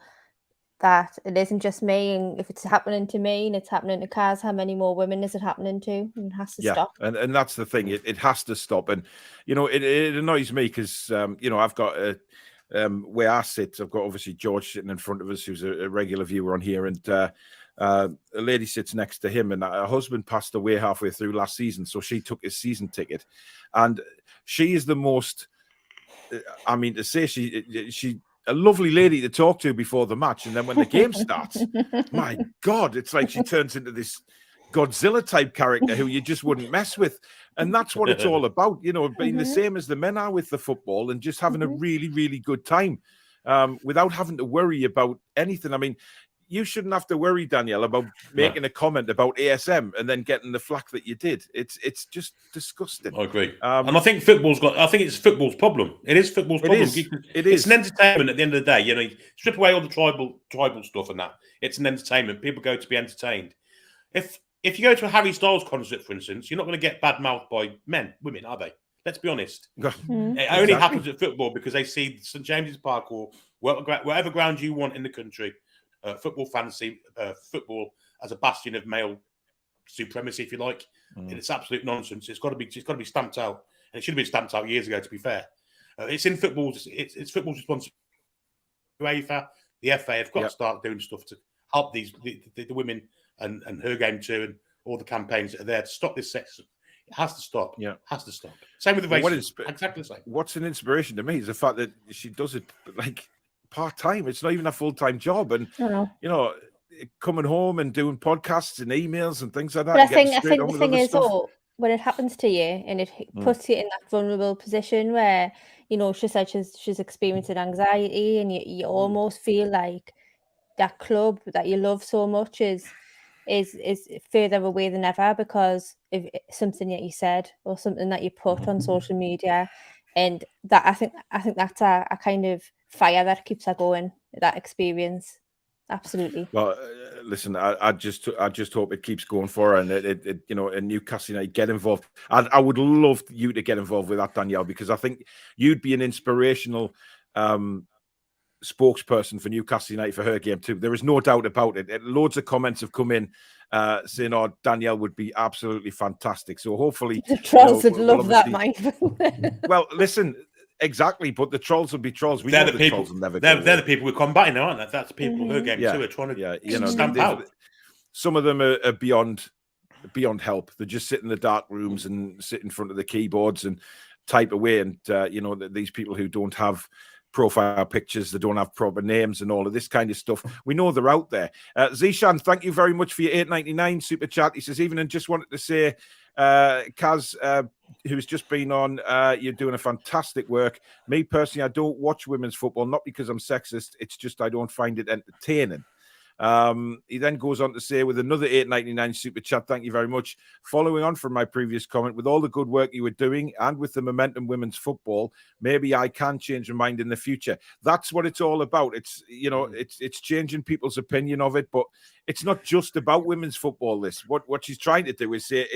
that it isn't just me, and if it's happening to me and it's happening to Kaz, how many more women is it happening to? And it has to stop. And that's the thing, it has to stop. And it annoys me because I've got where I sit, I've got obviously George sitting in front of us, who's a regular viewer on here, and a lady sits next to him, and her husband passed away halfway through last season, so she took his season ticket, and she is the most, I mean, to say she a lovely lady to talk to before the match, and then when the game starts, my God, it's like she turns into this Godzilla type character who you just wouldn't mess with. And that's what it's all about, being the same as the men are with the football, and just having a really, really good time without having to worry about anything. I mean, you shouldn't have to worry, Danielle, about making a comment about ASM and then getting the flack that you did. It's just disgusting. I agree. And I think it's football's problem. It is football's problem. It is. It's an entertainment at the end of the day. Strip away all the tribal stuff and that. It's an entertainment. People go to be entertained. If you go to a Harry Styles concert, for instance, you're not going to get bad-mouthed by women, are they? Let's be honest. It only happens at football because they see St James's Park or whatever ground you want in the country. Football fantasy, football as a bastion of male supremacy, if you like. It's absolute nonsense. It's got to be stamped out, and it should have been stamped out years ago. To be fair, it's in football. It's football's responsibility. UEFA, the FA have got to start doing stuff to help the women and her game too, and all the campaigns that are there to stop this sexism. It has to stop. Yeah, it has to stop. Same with the racism. Exactly the same. What's an inspiration to me is the fact that she does it like part-time. It's not even a full-time job, and coming home and doing podcasts and emails and things like that. But I think the thing is, when it happens to you and it puts you in that vulnerable position where she said she's experiencing anxiety, and you almost feel like that club that you love so much is further away than ever because of something that you said or something that you put on social media. And that I think that's a kind of fire that keeps her going, that experience. Absolutely. Well, listen, I just hope it keeps going for her, and it in Newcastle United get involved. I would love you to get involved with that, Danielle, because I think you'd be an inspirational spokesperson for Newcastle United for her game too. There is no doubt about it. Loads of comments have come in saying, "Oh, Danielle would be absolutely fantastic." So hopefully, the trolls would love that, Mike. Well, listen, exactly. But the trolls will be trolls. They're the people. They're the people we're combating now, aren't they? That's the people. Her game too are trying to stamp out. Some of them are beyond help. They just sit in the dark rooms and sit in front of the keyboards and type away. And these people who don't have profile pictures, they don't have proper names and all of this kind of stuff. We know they're out there. Zishan, thank you very much for your $8.99 super chat. He says, evening, just wanted to say, Kaz, who's just been on, you're doing a fantastic work. Me personally, I don't watch women's football, not because I'm sexist, it's just I don't find it entertaining. He then goes on to say, with another £8.99 super chat, thank you very much. Following on from my previous comment, with all the good work you were doing and with the momentum women's football, maybe I can change my mind in the future. That's what it's all about. It's, you know, it's changing people's opinion of it, but it's not just about women's football. What she's trying to do is say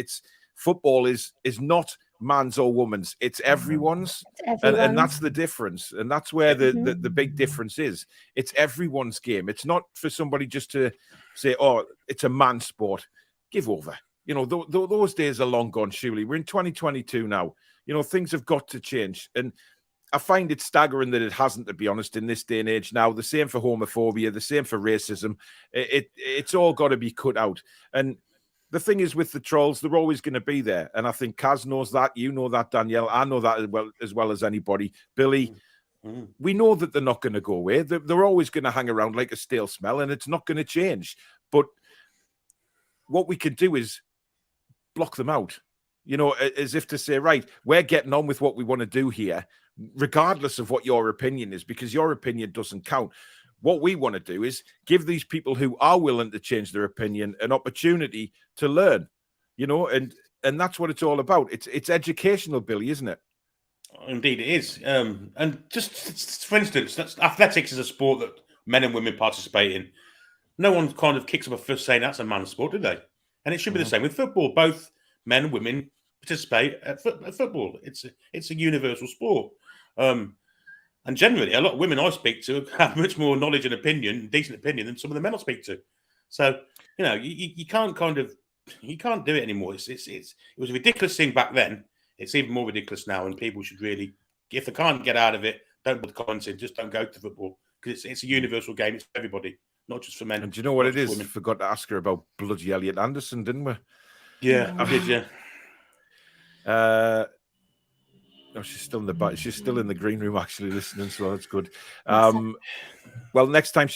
football is not man's or woman's, it's everyone's. And that's the difference, and that's where the big difference is. It's everyone's game. It's not for somebody just to say, oh, it's a man's sport. Give over. You know, those days are long gone, surely. We're in 2022 now. You know, things have got to change, and I find it staggering that it hasn't, to be honest, in this day and age now. The same for homophobia, the same for racism. It's all got to be cut out. And the thing is, with the trolls, they're always going to be there. And I think Caz knows that. You know that, Danielle. I know that as well as anybody. Billy, we know that they're not going to go away. They're always going to hang around like a stale smell, and it's not going to change. But what we can do is block them out, you know, as if to say, right, we're getting on with what we want to do here, regardless of what your opinion is, because your opinion doesn't count. What we want to do is give these people who are willing to change their opinion an opportunity to learn, you know, and that's what it's all about. It's educational, Billy, isn't it? Indeed, it is. And just for instance, athletics is a sport that men and women participate in. No one kind of kicks up a fuss saying that's a man's sport, do they? And it should be the same with football. Both men and women participate at football. It's a universal sport. And generally, a lot of women I speak to have much more knowledge and opinion, decent opinion, than some of the men I speak to. So, you know, you can't you can't do it anymore. It was a ridiculous thing back then. It's even more ridiculous now, and people should really, if they can't get out of it, don't put comments in. Just don't go to football, because it's a universal game. It's for everybody, not just for men. And do you know what it is? Women. Forgot to ask her about bloody Elliot Anderson, didn't we? Yeah, I did. Yeah. No, she's still in the back. She's still in the green room, actually, listening. So that's good. Well, next time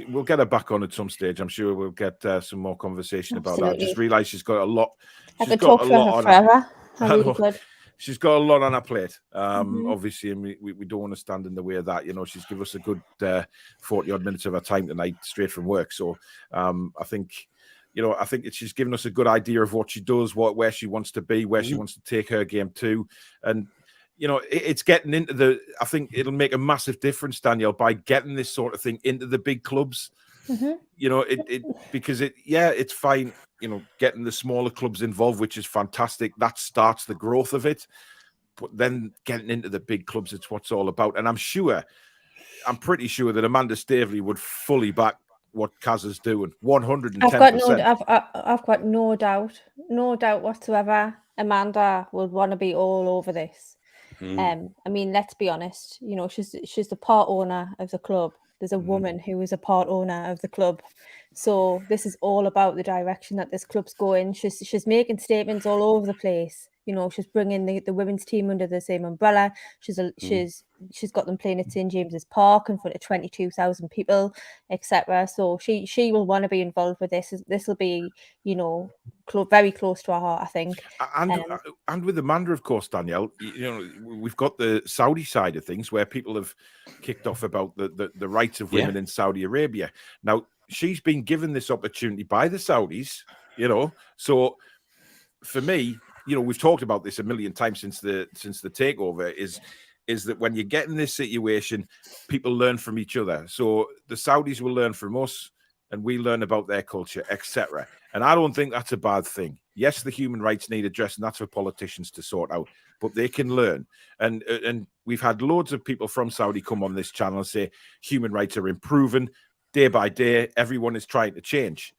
we'll get her back on at some stage. I'm sure we'll get some more conversation about that. I just realised she's got a lot. I could talk to her forever. Really good. She's got a lot on her plate, obviously, and we don't want to stand in the way of that. You know, she's given us a good 40-odd minutes of her time tonight, straight from work. So I think she's given us a good idea of what she does, where she wants to be, where she wants to take her game to. And, you know, it's getting into I think it'll make a massive difference, Danielle, by getting this sort of thing into the big clubs. You know, because it's fine, you know, getting the smaller clubs involved, which is fantastic. That starts the growth of it. But then getting into the big clubs, it's what's all about. And I'm pretty sure that Amanda Staveley would fully back what Caz is doing. 110%. I've got no doubt whatsoever. Amanda would want to be all over this. I mean, let's be honest. You know, she's the part owner of the club. There's a woman who is a part owner of the club. So this is all about the direction that this club's going. She's making statements all over the place. You know, she's bringing the women's team under the same umbrella. She's got them playing at St James's Park in front of 22,000 people, etc. So she will want to be involved with this. This will be, you know, very close to her heart, I think. And with Amanda, of course, Danielle, you know, we've got the Saudi side of things where people have kicked off about the rights of women in Saudi Arabia. Now, she's been given this opportunity by the Saudis, you know. So for me, you know, we've talked about this a million times since the takeover, is that when you get in this situation, people learn from each other. So the Saudis will learn from us, and we learn about their culture, etc. And I don't think that's a bad thing. Yes, the human rights need addressing. That's for politicians to sort out, but they can learn. And we've had loads of people from Saudi come on this channel and say human rights are improving day by day. Everyone is trying to change.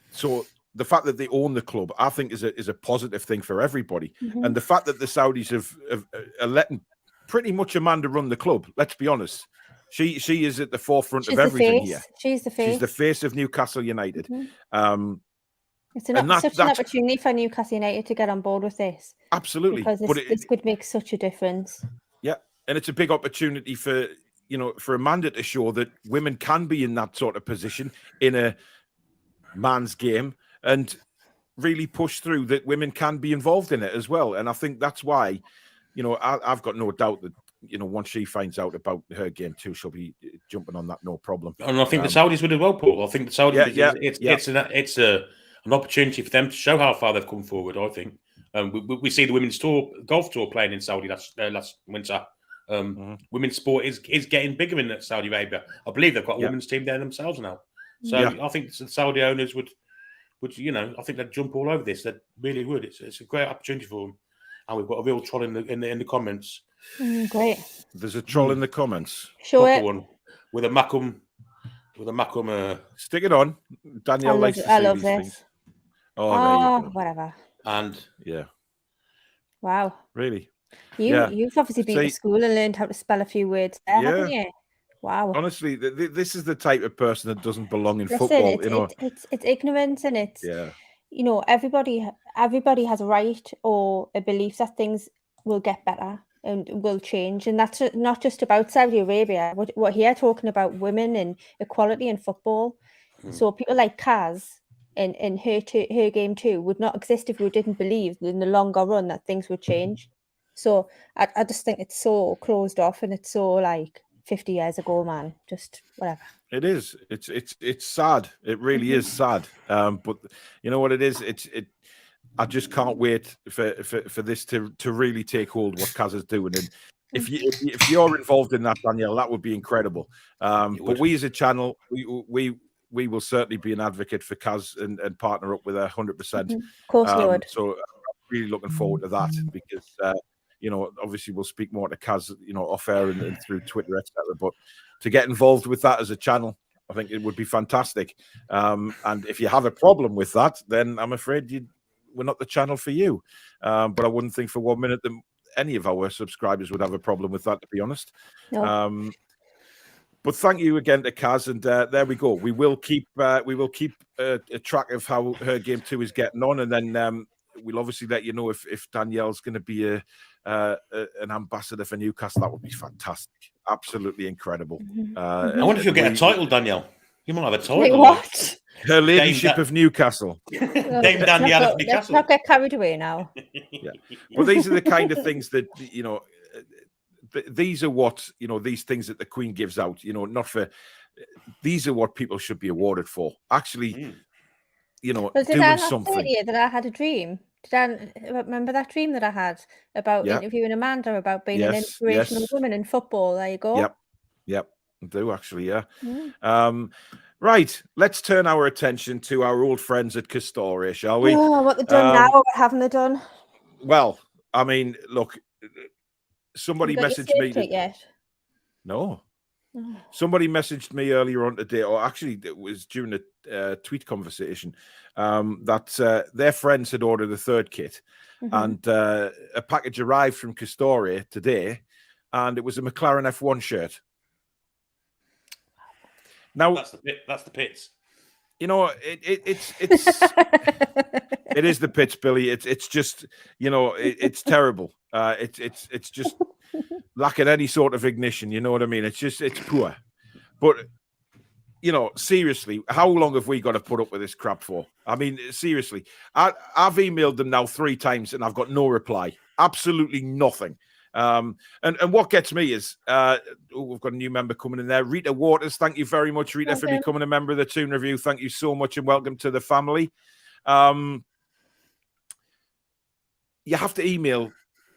So the fact that they own the club, I think, is a positive thing for everybody. And the fact that the Saudis are letting pretty much Amanda run the club. Let's be honest. She is at the forefront of everything here. She's the face. She's the face of Newcastle United. It's such an opportunity for Newcastle United to get on board with this. Absolutely. Because this could make such a difference. Yeah. And it's a big opportunity for Amanda to show that women can be in that sort of position in a man's game and really push through that women can be involved in it as well. And I think that's why, you know, I've got no doubt that once she finds out about her game too, she'll be jumping on that no problem. And I think the Saudis would as well, Paul. I think the Saudis, it's an opportunity for them to show how far they've come forward. I think we see the women's golf tour playing in Saudi last winter. Women's sport is getting bigger in Saudi Arabia. I believe they've got a women's team there themselves now. So I think the Saudi owners would I think they'd jump all over this. They really would. It's a great opportunity for them. And we've got a real troll in the comments. Great. There's a troll in the comments. Show it. One with a Macum. Stick it on. Danielle likes to see I love these this. things. Oh, there you go. Whatever. And wow. Really? You've obviously been to school and learned how to spell a few words there, haven't you? Wow. Honestly, this is the type of person that doesn't belong in football. It's ignorance, and it's everybody has a right or a belief that things will get better and will change, and that's not just about Saudi Arabia. We're here talking about women and equality in football. So people like Caz and her game too would not exist if we didn't believe in the longer run that things would change. So I just think it's so closed off, and it's so like 50 years ago, man. Just whatever. It is. It's sad. It really is sad. But you know what it is? I just can't wait for this to really take hold. What Caz is doing, and if you're involved in that, Danielle, that would be incredible. But we as a channel, we will certainly be an advocate for Caz and partner up with her 100%. Of course, we would. So I'm really looking forward to that because. Obviously we'll speak more to Caz, off air and through Twitter, etc. But to get involved with that as a channel, I think it would be fantastic. And if you have a problem with that, then I'm afraid we're not the channel for you. But I wouldn't think for 1 minute that any of our subscribers would have a problem with that, to be honest. No. But thank you again to Caz, and there we go. We will keep a track of how her game 2 is getting on, and then we'll obviously let you know if Danielle's going to be an ambassador for Newcastle. That would be fantastic, absolutely incredible. I wonder if you'll get a title, Danielle. You might have a title. Wait, what? Her ladyship of Newcastle. Dame Danielle of Newcastle. Let's not get carried away now. Well, these are the kind of things that these are what these things that the Queen gives out. Not for. These are what people should be awarded for. Actually, doing something. That I had a dream. Did I remember that dream that I had about interviewing Amanda about being an inspirational woman in football? There you go. Yep. I do actually, yeah. Right, let's turn our attention to our old friends at Castore, shall we? Oh, what they've done now, what haven't they done? Well, I mean, look, somebody messaged me. Yet? No. Somebody messaged me earlier on today, or actually it was during a tweet conversation, that their friends had ordered a third kit, and a package arrived from Castore today, and it was a McLaren F1 shirt. Now that's the pits. It's it is the pits, Billy. It's just it's terrible. It's just lacking any sort of ignition. You know what I mean? It's poor. But seriously, how long have we got to put up with this crap for? I mean, seriously, I've emailed them now 3 times and I've got no reply. Absolutely nothing. And what gets me is we've got a new member coming in there, Rita Waters. Thank you very much, Rita, for becoming a member of the Toon Review. Thank you so much and welcome to the family. You have to email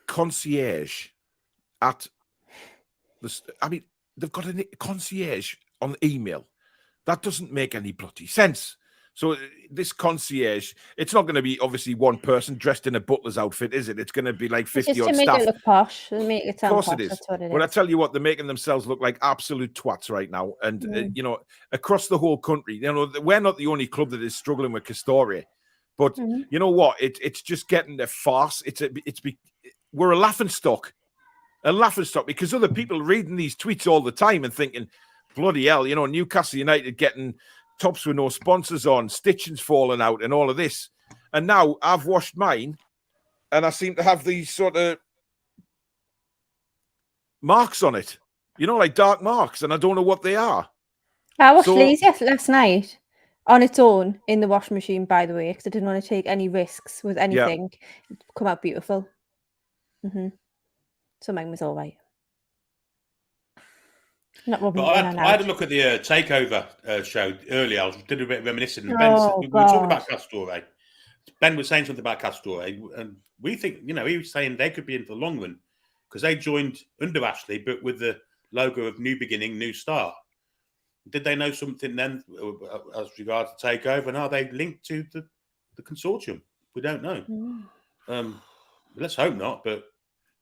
concierge at they've got a concierge on email. That doesn't make any bloody sense. So this concierge, it's not going to be obviously one person dressed in a butler's outfit, is it? It's going to be like 50 odd staff. Just to make it look posh. Make it sound of course posh. It is. That's what it is. Well, I tell you what, they're making themselves look like absolute twats right now. And, across the whole country, we're not the only club that is struggling with Castore. But you know what? It's just getting a farce. We're a laughingstock. Because other people reading these tweets all the time and thinking, bloody hell, Newcastle United getting tops with no sponsors on, stitching's falling out and all of this. And now I've washed mine and I seem to have these sort of marks on it, like dark marks, and I don't know what they are. I washed these last night on its own in the washing machine, by the way, because I didn't want to take any risks with anything. It's come out beautiful. So mine was all right. Not rubbing But it in and I had out. a look at the Takeover show earlier. I did a bit of reminiscing. And Oh, we were talking God. about Castore. Ben was saying something about Castore, and we think, he was saying they could be in for the long run because they joined under Ashley, but with the logo of New Beginning, New Start. Did they know something then as regards to Takeover? And are they linked to the consortium? We don't know. Let's hope not, but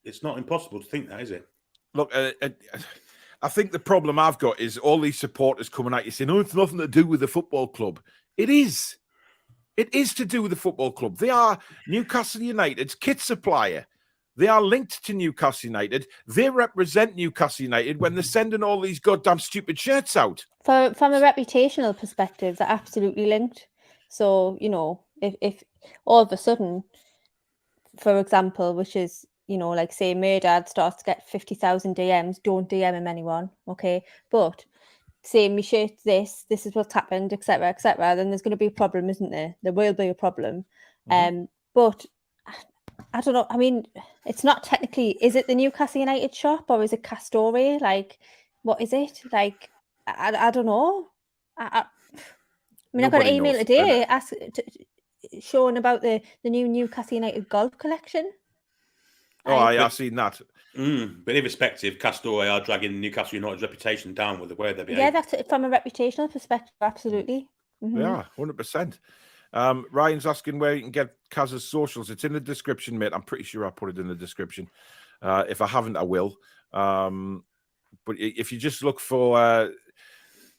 it's not impossible to think that, is it? Look, I think the problem I've got is all these supporters coming at you saying, "Oh, it's nothing to do with the football club." It is. It is to do with the football club. They are Newcastle United's kit supplier. They are linked to Newcastle United. They represent Newcastle United when they're sending all these goddamn stupid shirts out. From a reputational perspective, they're absolutely linked. So, if all of a sudden, for example, which is, like say Murdad starts to get 50,000 DMs, don't DM him anyone, okay? But say me shirt this is what's happened, etc., then there's going to be a problem, isn't there? There will be a problem. But I don't know. I mean, it's not technically. Is it the Newcastle United shop or is it Castore? Like, what is it? Like, I don't know. I mean, I got an Nobody email knows. today showing about the new Newcastle United golf collection. Oh, I've seen that. But irrespective, Castore are dragging Newcastle United's reputation down with the way they behave. Yeah, that's it. From a reputational perspective, absolutely. Yeah, 100%. Ryan's asking where you can get Caz's socials. It's in the description, mate. I'm pretty sure I put it in the description. If I haven't, I will. But if you just look for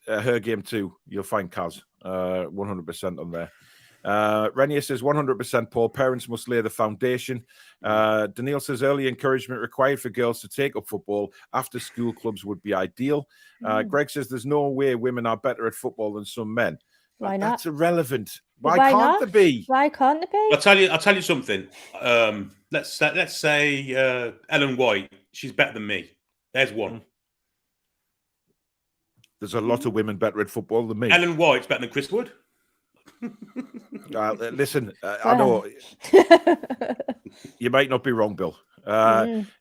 her game too, you'll find Caz 100% on there. Renier says 100% Paul. Parents must lay the foundation. Daniil says early encouragement required for girls to take up football. After school clubs would be ideal. Greg says there's no way women are better at football than some men. Why not? That's irrelevant. Why Can't not? there be? Why can't there be? I'll tell you something. Let's say Ellen White. She's better than me. There's one. There's a lot of women better at football than me. Ellen White's better than Chris Wood. Listen, I know you might not be wrong, Bill.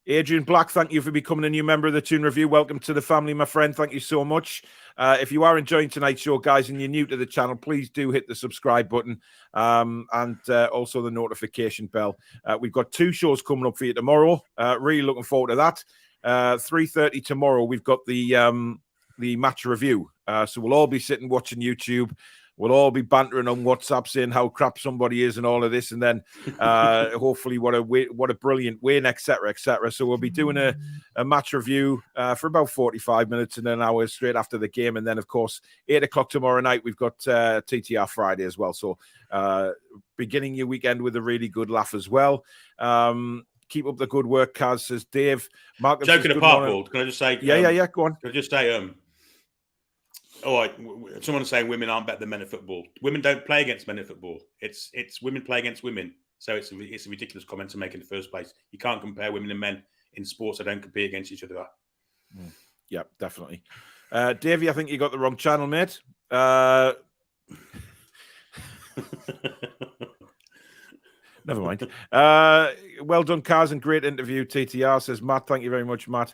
Adrian Black, thank you for becoming a new member of the Toon Review. Welcome to the family, my friend. Thank you so much. If you are enjoying tonight's show, guys, and you're new to the channel, please do hit the subscribe button and also the notification bell. We've got 2 shows coming up for you tomorrow. Really looking forward to that. 3:30 tomorrow, we've got the match review. So we'll all be sitting watching YouTube. We'll all be bantering on WhatsApp saying how crap somebody is and all of this, and then hopefully what a brilliant win, etc., etc. So we'll be doing a match review for about 45 minutes and an hour straight after the game, and then of course 8 o'clock tomorrow night we've got TTR Friday as well. So beginning your weekend with a really good laugh as well. Keep up the good work, Caz, says Dave. Marcus, joking apart, Paul, can I just say? Yeah. Go on. Can I just say? All right, someone's saying women aren't better than men at football. Women don't play against men at football. It's women play against women. So it's a ridiculous comment to make in the first place. You can't compare women and men in sports that don't compete against each other. Yeah, definitely. Davey, I think you got the wrong channel, mate. Never mind. Well done, Caz, and great interview. TTR says, Matt, thank you very much, Matt.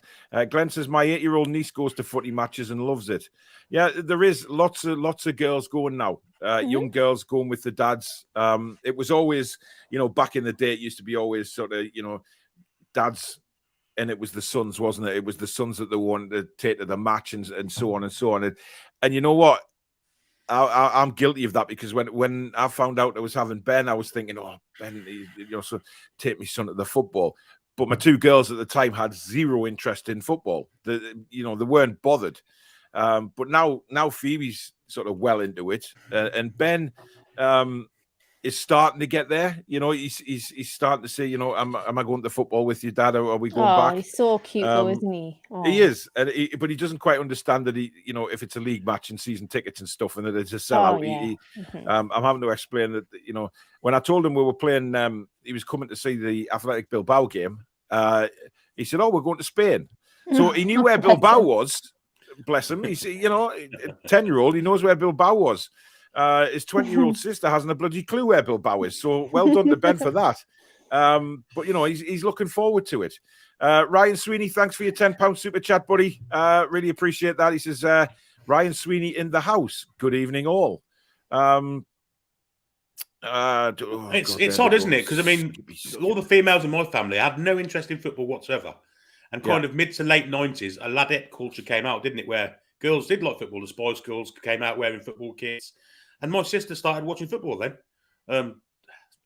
Glenn says, my 8-year-old niece goes to footy matches and loves it. Yeah, there is lots of girls going now. Young girls going with the dads. It was always, back in the day, it used to be always sort of, dads, and it was the sons, wasn't it? It was the sons that they wanted to take to the match and so on and so on. And you know what? I'm guilty of that because when I found out I was having Ben, I was thinking, oh, Ben, so take my son to the football. But my 2 girls at the time had zero interest in football. They weren't bothered. But now Phoebe's sort of well into it, and Ben is starting to get there. He's starting to say, am I going to football with you, Dad, or are we going back? He's so cute, though, isn't he? Oh. He is, but he doesn't quite understand that if it's a league match and season tickets and stuff, and that it's a sellout. I'm having to explain that. When I told him we were playing, he was coming to see the Athletic Bilbao game. He said, "Oh, we're going to Spain," so he knew where Bilbao was. Bless him. He's 10-year-old. He knows where Bilbao was. His 20-year-old sister hasn't a bloody clue where Bilbao is. So well done to Ben for that. But he's looking forward to it. Ryan Sweeney, thanks for your £10 super chat, buddy. Really appreciate that. He says, Ryan Sweeney in the house. Good evening, all. It's odd, isn't it? Because I mean, all the females in my family had no interest in football whatsoever, and kind of mid to late 90s, a ladette culture came out, didn't it? Where girls did like football. The Spice Girls came out wearing football kits, and my sister started watching football then.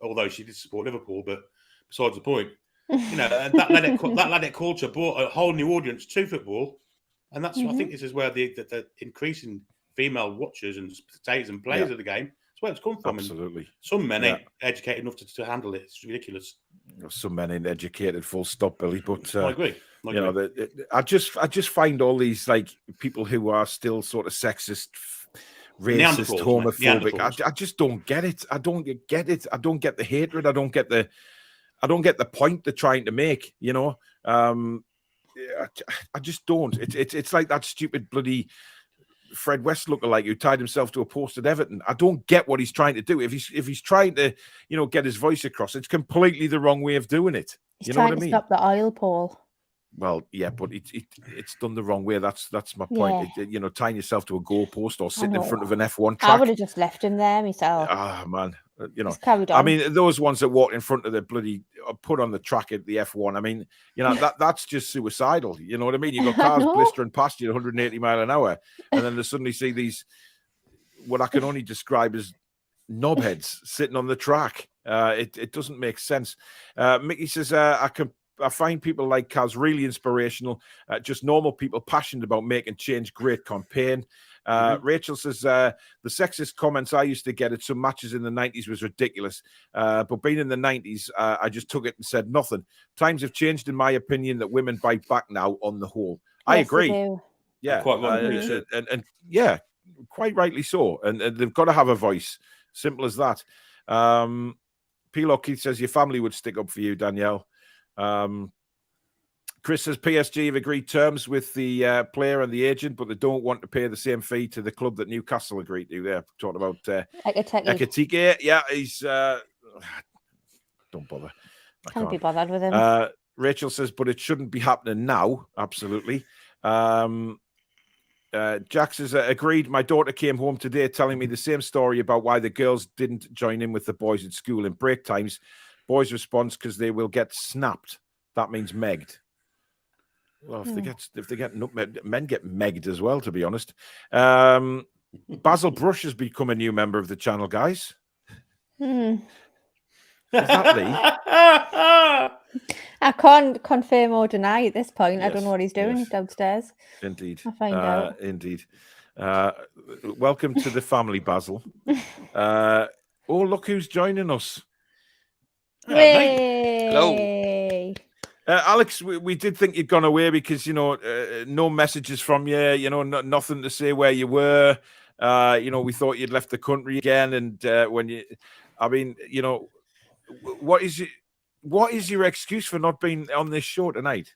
Although she did support Liverpool, but besides the point, you know, that ladette culture brought a whole new audience to football, and that's I think this is where the increasing female watchers and spectators and players of the game. Where it's come from. Absolutely. And some men ain't educated enough to handle it. It's ridiculous. Some men ain't educated, full stop, Billy. But I agree. You know, I just find all these like people who are still sort of sexist, racist, homophobic. I just don't get it. I don't get it. I don't get the hatred. I don't get the point they're trying to make. You know, I just don't. It's like that stupid bloody Fred West lookalike who tied himself to a post at Everton. I don't get what he's trying to do. If he's trying to, you know, get his voice across, it's completely the wrong way of doing it. He's trying to stop the oil, Paul. Well, yeah, but it's done the wrong way. That's my point. Yeah. You know, tying yourself to a goalpost or sitting in front of an F1 track. I would have just left him there myself. Ah, man. You know, just carried on. I mean, those ones that walked in front of the bloody put on the track at the F1. I mean, you know, that's just suicidal. You know what I mean? You've got cars blistering past you at 180 mile an hour, and then they suddenly see these what I can only describe as knobheads sitting on the track. It doesn't make sense. Mickey says, I find people like Caz really inspirational. Just normal people passionate about making change. Great campaign. Rachel says, the sexist comments I used to get at some matches in the 90s was ridiculous. But being in the 90s, I just took it and said nothing. Times have changed, in my opinion, that women bite back now on the whole. Yes, I agree. Yeah. Quite right. And yeah, quite rightly so. And they've got to have a voice. Simple as that. P. Keith says, your family would stick up for you, Danielle. Chris says PSG have agreed terms with the player and the agent, but they don't want to pay the same fee to the club that Newcastle agreed to. They're talking about Ekitike. Yeah, he's don't bother. Can't be bothered with him. Rachel says, but it shouldn't be happening now. Absolutely. Jack says, agreed. My daughter came home today telling me the same story about why the girls didn't join in with the boys at school in break times. Boys' response, because they will get snapped. That means megged. Well, if they get nutmegged, men get megged as well, to be honest. Basil Brush has become a new member of the channel, guys. Is that Lee? I can't confirm or deny at this point. Yes, I don't know what he's doing downstairs. Indeed. I'll find out. Indeed. Welcome to the family, Basil. Oh, look who's joining us. Hello. Alex, we did think you'd gone away because, you know, no messages from you, you know, nothing to say where you were. You know, we thought you'd left the country again. And I mean, you know, what is your excuse for not being on this show tonight?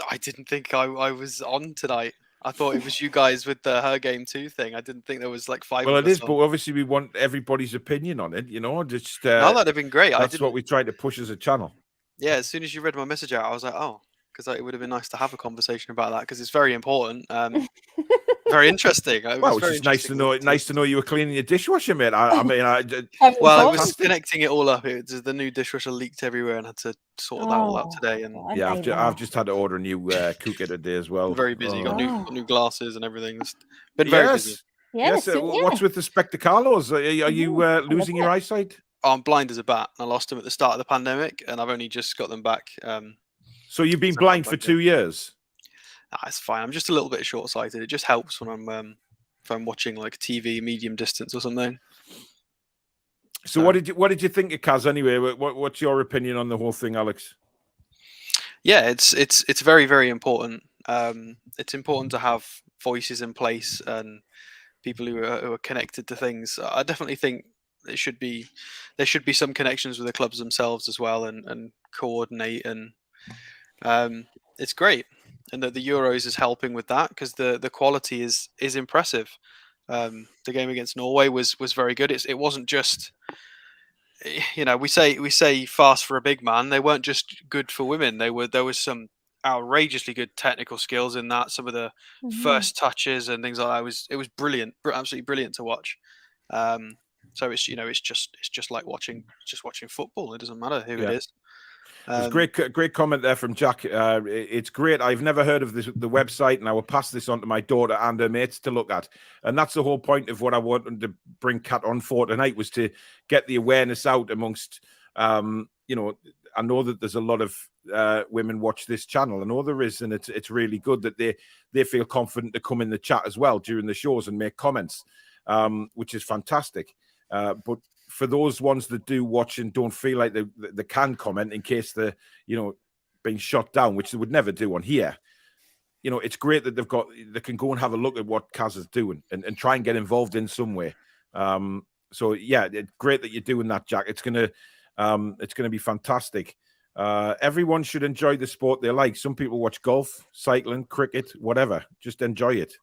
I didn't think I was on tonight. I thought it was you guys with the Her Game 2 thing. I didn't think there was like 5. Well, it is, but obviously we want everybody's opinion on it, you know. Just no, that'd have been great. That's what we tried to push as a channel. Yeah, as soon as you read my message out, I was like, oh, because it would have been nice to have a conversation about that because it's very important. Very interesting. Well, it's just nice to know. Nice to know you were cleaning your dishwasher, mate. I was connecting it all up. The new dishwasher leaked everywhere, and had to sort that all out today. And yeah, I've just had to order a new cooker today as well. Very busy. Got new glasses and everything. It's been very busy. Yes. What's with the spectaculos? Are you losing your eyesight? I'm blind as a bat. I lost them at the start of the pandemic, and I've only just got them back. So you've been blind for 2 years? It's fine. I'm just a little bit short-sighted. It just helps when if I'm watching like TV medium distance or something. So what did you think of Caz anyway? What's your opinion on the whole thing, Alex? Yeah, it's very, very important. It's important to have voices in place and people who are connected to things. I definitely think there should be some connections with the clubs themselves as well and coordinate, and it's great. And that the Euros is helping with that because the quality is impressive. The game against Norway was very good. It wasn't just you know, we say fast for a big man. They weren't just good for women. There was some outrageously good technical skills in that. Some of the first touches and things like that. It was brilliant, absolutely brilliant to watch. So it's just like watching football. It doesn't matter who it is. There's great comment there from Jack. It's great. I've never heard of the website, and I will pass this on to my daughter and her mates to look at. And that's the whole point of what I wanted to bring Kat on for tonight, was to get the awareness out amongst, you know, I know that there's a lot of women watch this channel. I know there is, and it's really good that they feel confident to come in the chat as well during the shows and make comments, which is fantastic. But for those ones that do watch and don't feel like they can comment in case they're, you know, being shot down, which they would never do on here, you know, it's great that they can go and have a look at what Caz is doing and try and get involved in some way. So yeah, it's great that you're doing that, Jack. It's gonna be fantastic. Everyone should enjoy the sport they like. Some people watch golf, cycling, cricket, whatever. Just enjoy it.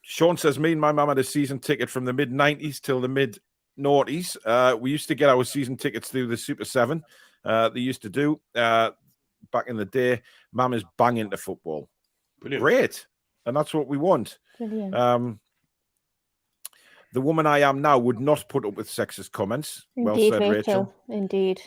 Sean says, me and my mum had a season ticket from the mid-90s till the mid-noughties. We used to get our season tickets through the Super 7. They used to do back in the day. Mum is bang into football. Brilliant. Great. And that's what we want. Brilliant. The woman I am now would not put up with sexist comments. Indeed, well said, Rachel. Indeed.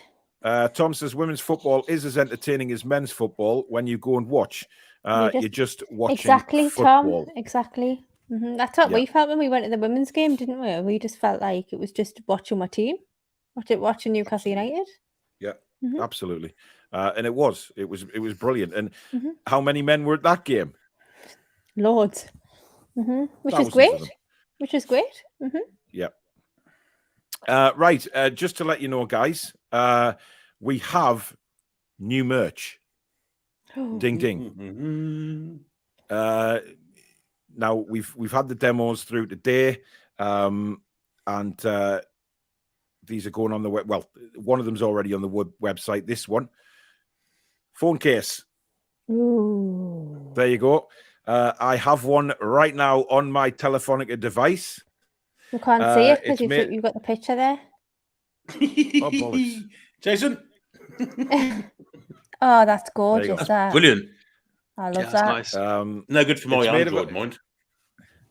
Tom says, women's football is as entertaining as men's football when you go and watch. You're just watching football. Tom. Exactly. That's what we felt when we went to the women's game, didn't we? We just felt like it was just watching my team, watching Newcastle United. Yeah, absolutely. And it was brilliant. And how many men were at that game? Loads. Which is great. Yeah. Right. Just to let you know, guys, we have new merch. Ding ding. Now we've had the demos through today, and these are going on the web. Well, one of them's already on the website. This one, phone case. Ooh. There you go. I have one right now on my Telefonica device. You can't see it because you've got the picture there. Oh, bollocks. Jason. Oh, that's gorgeous. That's brilliant. I love that. Nice. No good for my Android, mind.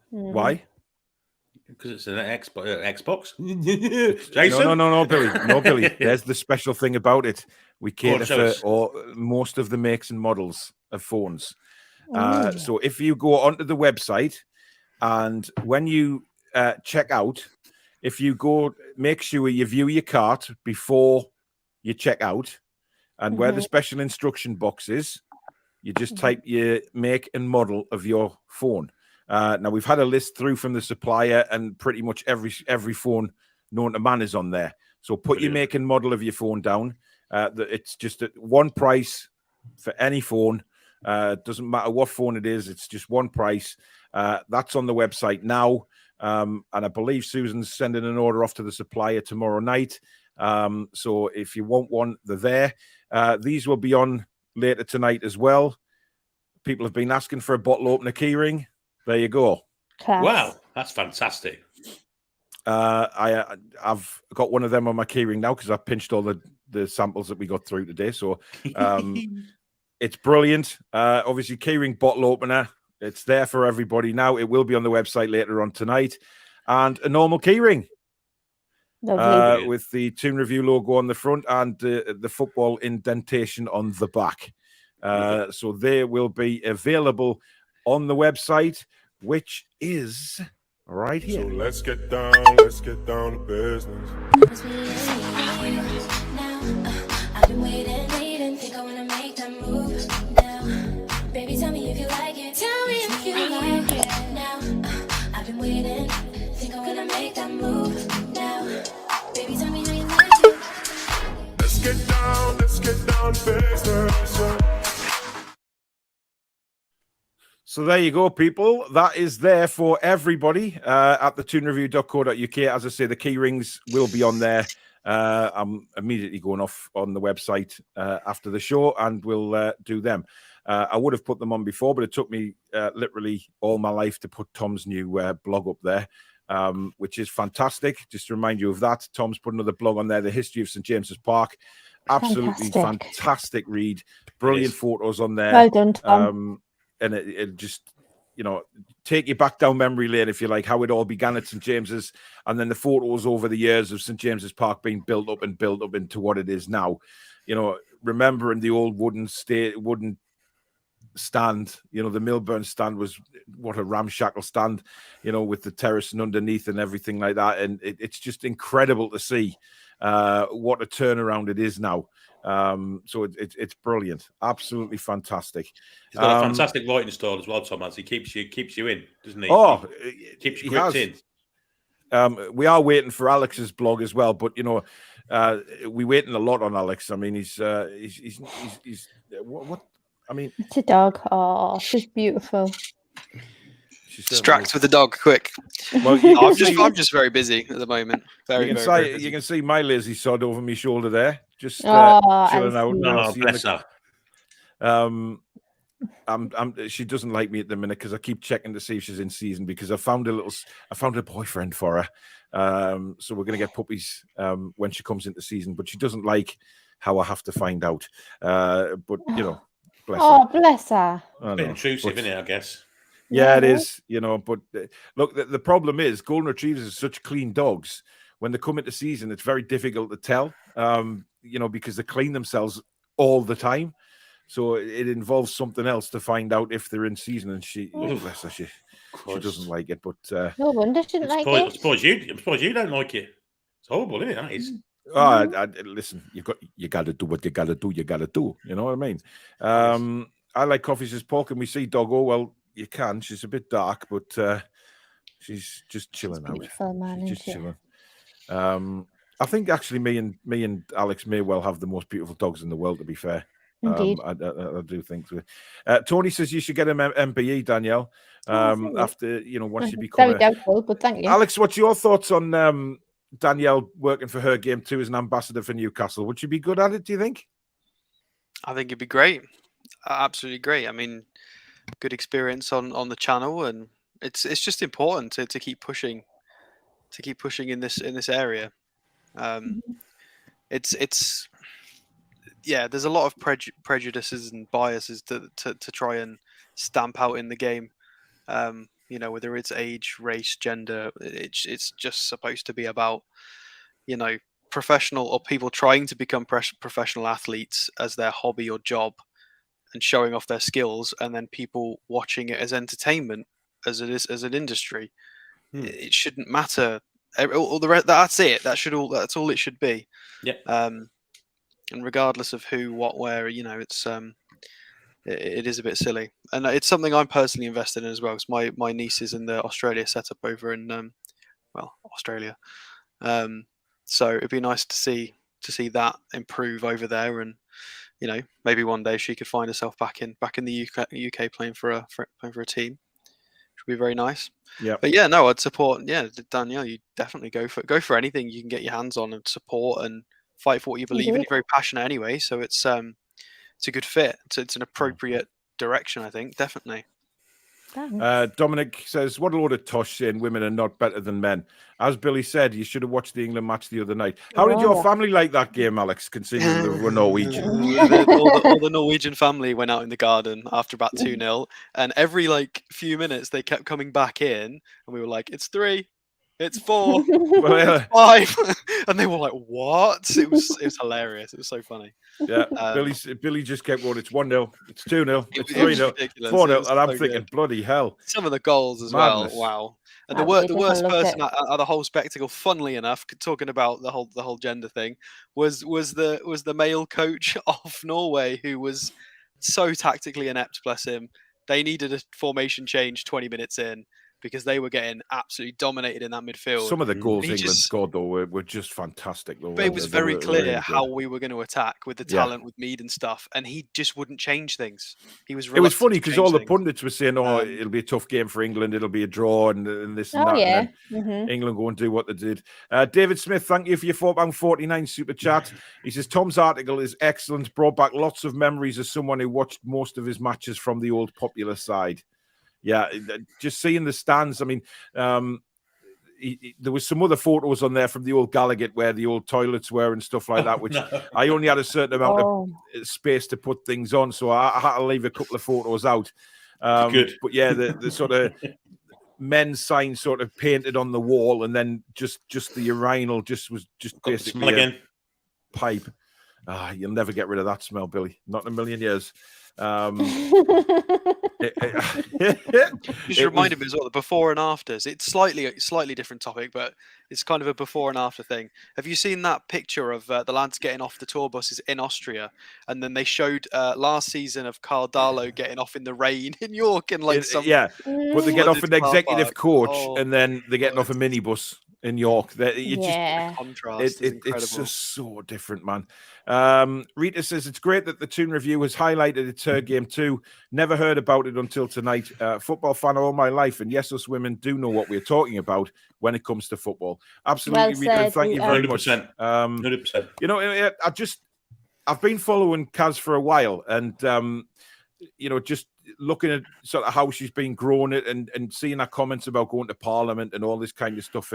Why? Because it's an Xbox. Jason? No, Billy. No, Billy. There's the special thing about it. We cater for most of the makes and models of phones. So if you go onto the website and when you check out, if you go, make sure you view your cart before you check out, and where the special instruction box is, you just type your make and model of your phone. Now, we've had a list through from the supplier, and pretty much every phone known to man is on there. So put your make and model of your phone down. It's just at one price for any phone. Doesn't matter what phone it is. It's just one price. That's on the website now. And I believe Susan's sending an order off to the supplier tomorrow night. So if you want one, they're there. These will be on later tonight as well. People have been asking for a bottle opener keyring. There you go. Class. Wow, that's fantastic. I've got one of them on my keyring now because I pinched all the samples that we got through today. So it's brilliant. Obviously, keyring bottle opener. It's there for everybody now. It will be on the website later on tonight. And a normal keyring. With the Toon Review logo on the front and the football indentation on the back. So they will be available on the website, which is right here. So let's get down to business. I've been waiting, think I wanna make that move now. Baby, tell me if you like it. Tell me if you like it now. I've been waiting, think I'm gonna make that move now. Baby, tell me how you like it. Let's get down to business. So there you go, people. That is there for everybody at the toonreview.co.uk. As I say, the key rings will be on there. I'm immediately going off on the website after the show, and we'll do them. I would have put them on before, but it took me literally all my life to put Tom's new blog up there, which is fantastic. Just to remind you of that, Tom's put another blog on there, The History of St James's Park. Absolutely fantastic read. Brilliant photos on there. Well done, Tom. And it just, take you back down memory lane, if you like, how it all began at St James's, and then the photos over the years of St James's Park being built up into what it is now. Remembering the old wooden stand, the Milburn stand was what a ramshackle stand, with the terracing underneath and everything like that. And it's just incredible to see what a turnaround it is now. So it's brilliant, absolutely fantastic. He's got a fantastic writing style as well, Tom. As he keeps you in, doesn't he? Oh, keeps you gripped in. We are waiting for Alex's blog as well, but we're waiting a lot on Alex. I mean, he's what? I mean, it's a dog. Oh, she's beautiful. Distract with the dog, quick. Well, I'm just very busy at the moment. You can see my lazy sod over my shoulder there, just chilling out. No, bless her. She doesn't like me at the minute because I keep checking to see if she's in season, because I found a boyfriend for her. So we're going to get puppies when she comes into season, but she doesn't like how I have to find out. But bless her. Bless her. A bit intrusive, isn't it? I guess. Yeah, it is. But look, the problem is golden retrievers are such clean dogs. When they come into season, it's very difficult to tell. Because they clean themselves all the time. So it involves something else to find out if they're in season. And bless her, she doesn't like it. But no wonder she didn't like it. I'm surprised you don't like it. It's horrible, isn't it? That is. Listen, you got to do what you got to do. You got to do. You know what I mean? I like Coffee Says Pork, and we see Doggo. Well, you can. She's a bit dark, but she's just chilling out. She's just chilling. I think actually me and Alex may well have the most beautiful dogs in the world, to be fair. Indeed. I do think so. Tony says you should get him MBE, Danielle. After once you become very doubtful, but thank you. Alex, what's your thoughts on Danielle working for her game too as an ambassador for Newcastle? Would she be good at it, do you think? I think it'd be great. Absolutely great. I mean, good experience on the channel, and it's just important to keep pushing in this area. It's there's a lot of prejudices and biases to try and stamp out in the game. Whether it's age, race, gender, it's just supposed to be about professional or people trying to become professional athletes as their hobby or job and showing off their skills, and then people watching it as entertainment as it is as an industry. It shouldn't matter. All the rest, that's it. That's all it should be. Yeah. And regardless of who, what, where, it's it is a bit silly, and it's something I'm personally invested in as well. Because my niece is in the Australia setup over in Australia. So it'd be nice to see that improve over there, and maybe one day she could find herself back in the UK playing for a team. Which would be very nice. Yeah. But yeah, no, I'd support. Yeah, Danielle, you definitely go for anything you can get your hands on and support and fight for what you believe in. You're very passionate anyway, so it's a good fit. It's an appropriate direction, I think, definitely. Dominic says, what a load of tosh saying women are not better than men. As Billy said, you should have watched the England match the other night. How did your family like that game, Alex, considering they were Norwegian? all the Norwegian family went out in the garden after about 2-0, and every few minutes they kept coming back in, and we were like, it's 3, it's 4, it's 5, and they were like, what? It was hilarious. It was so funny. Yeah, Billy just kept going, it's 1-0, it's 2-0, it's 3-0, 4-0, and I'm thinking, bloody hell. Some of the goals as Madness. well. Wow. And the worst person out of the whole spectacle, funnily enough, talking about the whole gender thing, was the male coach of Norway, who was so tactically inept. Bless him. They needed a formation change 20 minutes in, because they were getting absolutely dominated in that midfield. Some of the goals He England just- scored, though, were just fantastic. Though, But it was very were clear really good. how we were going to attack with the Yeah. talent with Mead and stuff, and he just wouldn't change things. He was. It was reluctant funny to because change all the things. pundits were saying, "Oh, it'll be a tough game for England. It'll be a draw, and this and Oh that." yeah. And then England go and do what they did. David Smith, thank you for your £4.49 super chat. He says Tom's article is excellent. Brought back lots of memories as someone who watched most of his matches from the old Popular side. Yeah, just seeing the stands. I mean, there was some other photos on there from the old Gallagher where the old toilets were and stuff like that, which I only had a certain amount of space to put things on, so I had to leave a couple of photos out. Good. But yeah, the sort of men's sign sort of painted on the wall, and then just the urinal was basically again. Pipe. You'll never get rid of that smell, Billy. Not in a million years. Just reminded me as well the before and afters. It's slightly different topic, but it's kind of a before and after thing. Have you seen that picture of the lads getting off the tour buses in Austria, and then they showed last season of Carl Darlow getting off in the rain in York and like some but they get off an flooded car executive park. coach, and then they're getting off a minibus in York. Contrast is incredible. It's just so different, man. Rita says it's great that the Toon Review has highlighted its her game too. Never heard about it until tonight. Football fan all my life, and yes, us women do know what we're talking about when it comes to football. Absolutely, Well Rita. said, Thank you very much. 100%. 100%. You know, I've been following Caz for a while, and just looking at sort of how she's been growing it, and seeing her comments about going to Parliament and all this kind of stuff,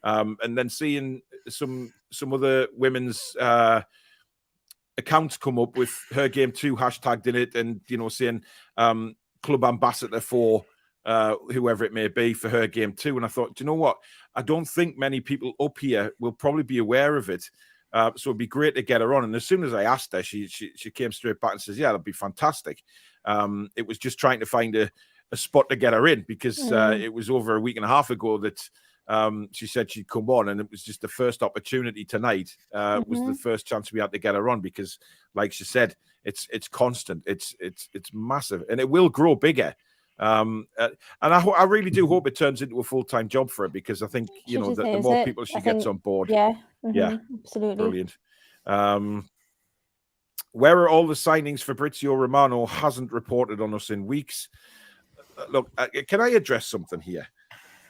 and then seeing some other women's accounts come up with her game too hashtagged in it, and saying club ambassador for whoever it may be for her game too. And I thought, do you know what? I don't think many people up here will probably be aware of it. So it'd be great to get her on. And as soon as I asked her, she came straight back and says, yeah, that'd be fantastic. It was just trying to find a spot to get her in, because it was over a week and a half ago that she said she'd come on, and it was just the first opportunity tonight. Was the first chance we had to get her on, because like she said, it's constant. It's massive, and it will grow bigger. And I really do hope it turns into a full-time job for her, because I think, the more people she gets on board. Yeah. Yeah, Absolutely. Brilliant. Where are all the signings Fabrizio Romano hasn't reported on us in weeks? Look, can I address something here?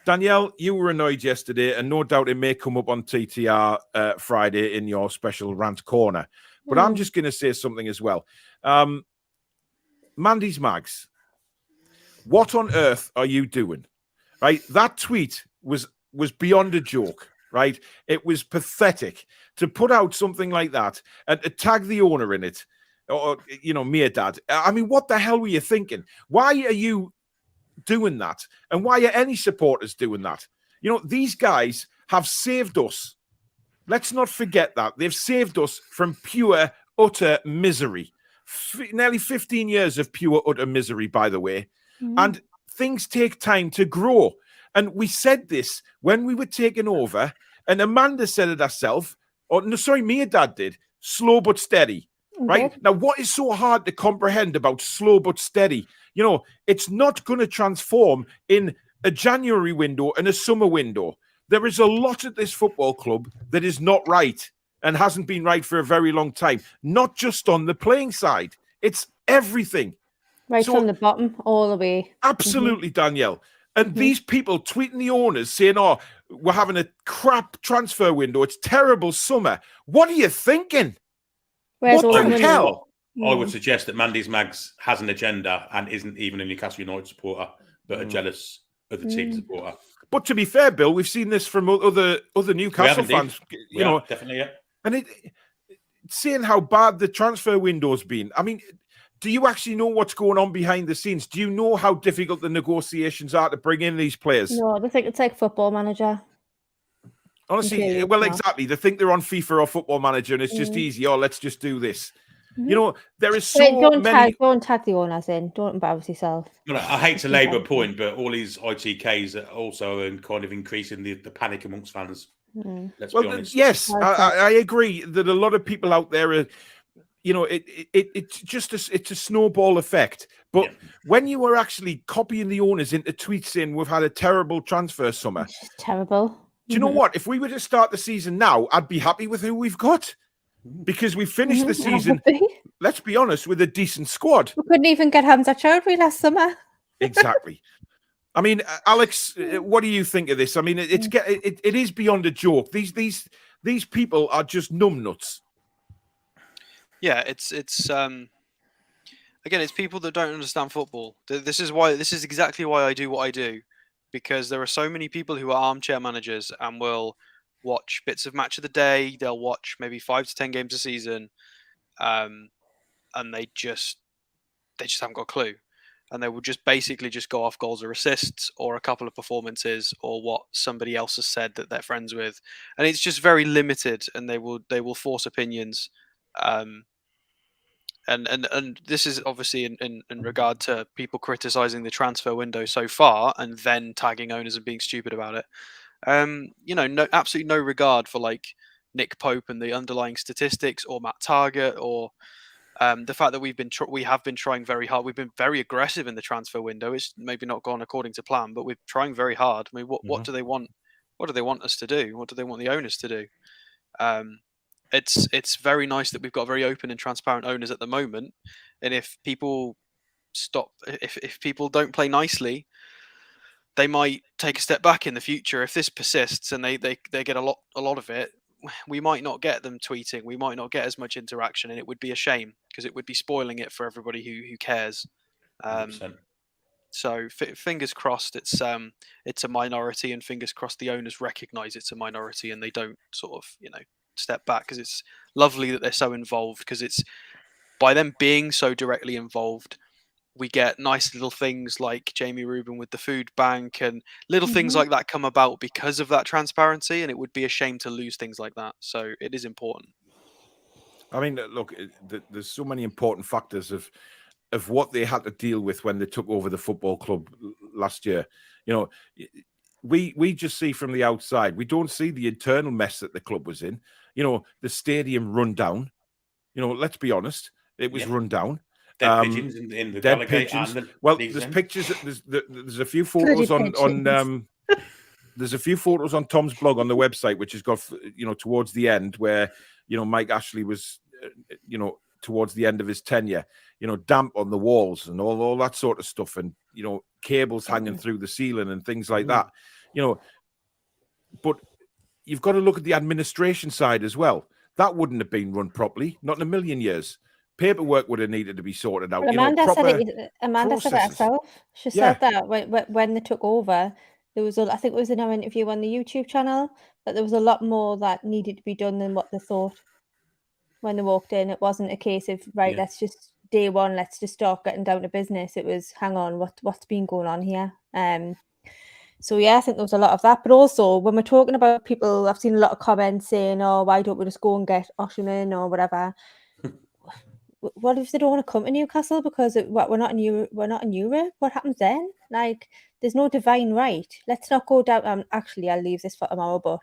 Danielle, you were annoyed yesterday, and no doubt it may come up on TTR Friday in your special rant corner. But I'm just going to say something as well. Mandy's Mags, what on earth are you doing? Right? That tweet was beyond a joke. Right? It was pathetic to put out something like that and to tag the owner in it, or Mirdad. I mean, what the hell were you thinking? Why are you doing that? And why are any supporters doing that? These guys have saved us. Let's not forget that. They've saved us from pure, utter misery. Nearly 15 years of pure, utter misery, by the way. And things take time to grow. And we said this when we were taking over, and Amanda said it herself. Mirdad did. Slow but steady. Right? Now, what is so hard to comprehend about slow but steady? It's not going to transform in a January window and a summer window. There is a lot at this football club that is not right and hasn't been right for a very long time. Not just on the playing side. It's everything. Right from the bottom all the way. Absolutely, Danielle. And these people tweeting the owners saying, oh, we're having a crap transfer window. It's terrible summer. What are you thinking? Where's what the hell? I would suggest that Mandy's Mags has an agenda and isn't even a Newcastle United supporter, but a jealous other team supporter. But to be fair, Bill, we've seen this from other Newcastle fans. Definitely, yeah. And seeing how bad the transfer window's been. I mean, do you actually know what's going on behind the scenes? Do you know how difficult the negotiations are to bring in these players? No, they think it's like Football Manager. Honestly, exactly. They think they're on FIFA or Football Manager, and it's just easy. Oh, let's just do this. There is so many. Don't tag the owners in. Don't embarrass yourself. I hate to labour a point, but all these ITKs are also kind of increasing the panic amongst fans. Let's be honest. Yes, I agree that a lot of people out there are you know, it's just it's a snowball effect. But when you were actually copying the owners into tweets saying we've had a terrible transfer summer, It's just terrible. do you know what? If we were to start the season now, I'd be happy with who we've got because we finished the season, let's be honest, with a decent squad. We couldn't even get Hamza Chowdhury last summer. Exactly. I mean, Alex, what do you think of this? I mean, it is beyond a joke. These people are just numbnuts. Yeah, it's again, it's people that don't understand football. This is exactly why I do what I do, because there are so many people who are armchair managers and will watch bits of match of the day. They'll watch maybe 5 to 10 games a season, and they just haven't got a clue, and they will just basically just go off goals or assists or a couple of performances or what somebody else has said that they're friends with, and it's just very limited. And they will force opinions. And this is obviously in regard to people criticizing the transfer window so far and then tagging owners and being stupid about it. Absolutely no regard for like Nick Pope and the underlying statistics, or Matt Targett, or the fact that we have been trying very hard. We've been very aggressive in the transfer window. It's maybe not gone according to plan, but we're trying very hard. I mean, what do they want? What do they want us to do? What do they want the owners to do? It's very nice that we've got very open and transparent owners at the moment, and if people if people don't play nicely, they might take a step back in the future. If this persists and they get a lot of it, we might not get them tweeting, we might not get as much interaction, and it would be a shame because it would be spoiling it for everybody who cares. So fingers crossed it's a minority, and fingers crossed the owners recognize it's a minority and they don't sort of step back, because it's lovely that they're so involved, because it's by them being so directly involved, we get nice little things like Jamie Rubin with the food bank and little things like that come about because of that transparency, and it would be a shame to lose things like that. So it is important. I mean, look, there's so many important factors of what they had to deal with when they took over the football club last year. We just see from the outside. We don't see the internal mess that the club was in. The stadium run down. Let's be honest, it was run down. Dead pigeons in the dead pigeons. There's pictures. There's a few photos on there's a few photos on Tom's blog on the website, which has got towards the end where Mike Ashley was towards the end of his tenure. Damp on the walls and all that sort of stuff, and cables hanging through the ceiling and things like that. But you've got to look at the administration side as well. That wouldn't have been run properly, not in a million years. Paperwork would have needed to be sorted out. Well, Amanda said it herself. She said that when they took over, there was I think it was in our interview on the YouTube channel, that there was a lot more that needed to be done than what they thought when they walked in. It wasn't a case of let's just day one, let's just start getting down to business. It was, hang on, what's been going on here? So yeah, I think there was a lot of that. But also, when we're talking about people, I've seen a lot of comments saying, "Oh, why don't we just go and get Osherman or whatever?" What if they don't want to come to Newcastle because we're not in Europe? What happens then? Like, there's no divine right. Let's not go down. Actually, I'll leave this for tomorrow. But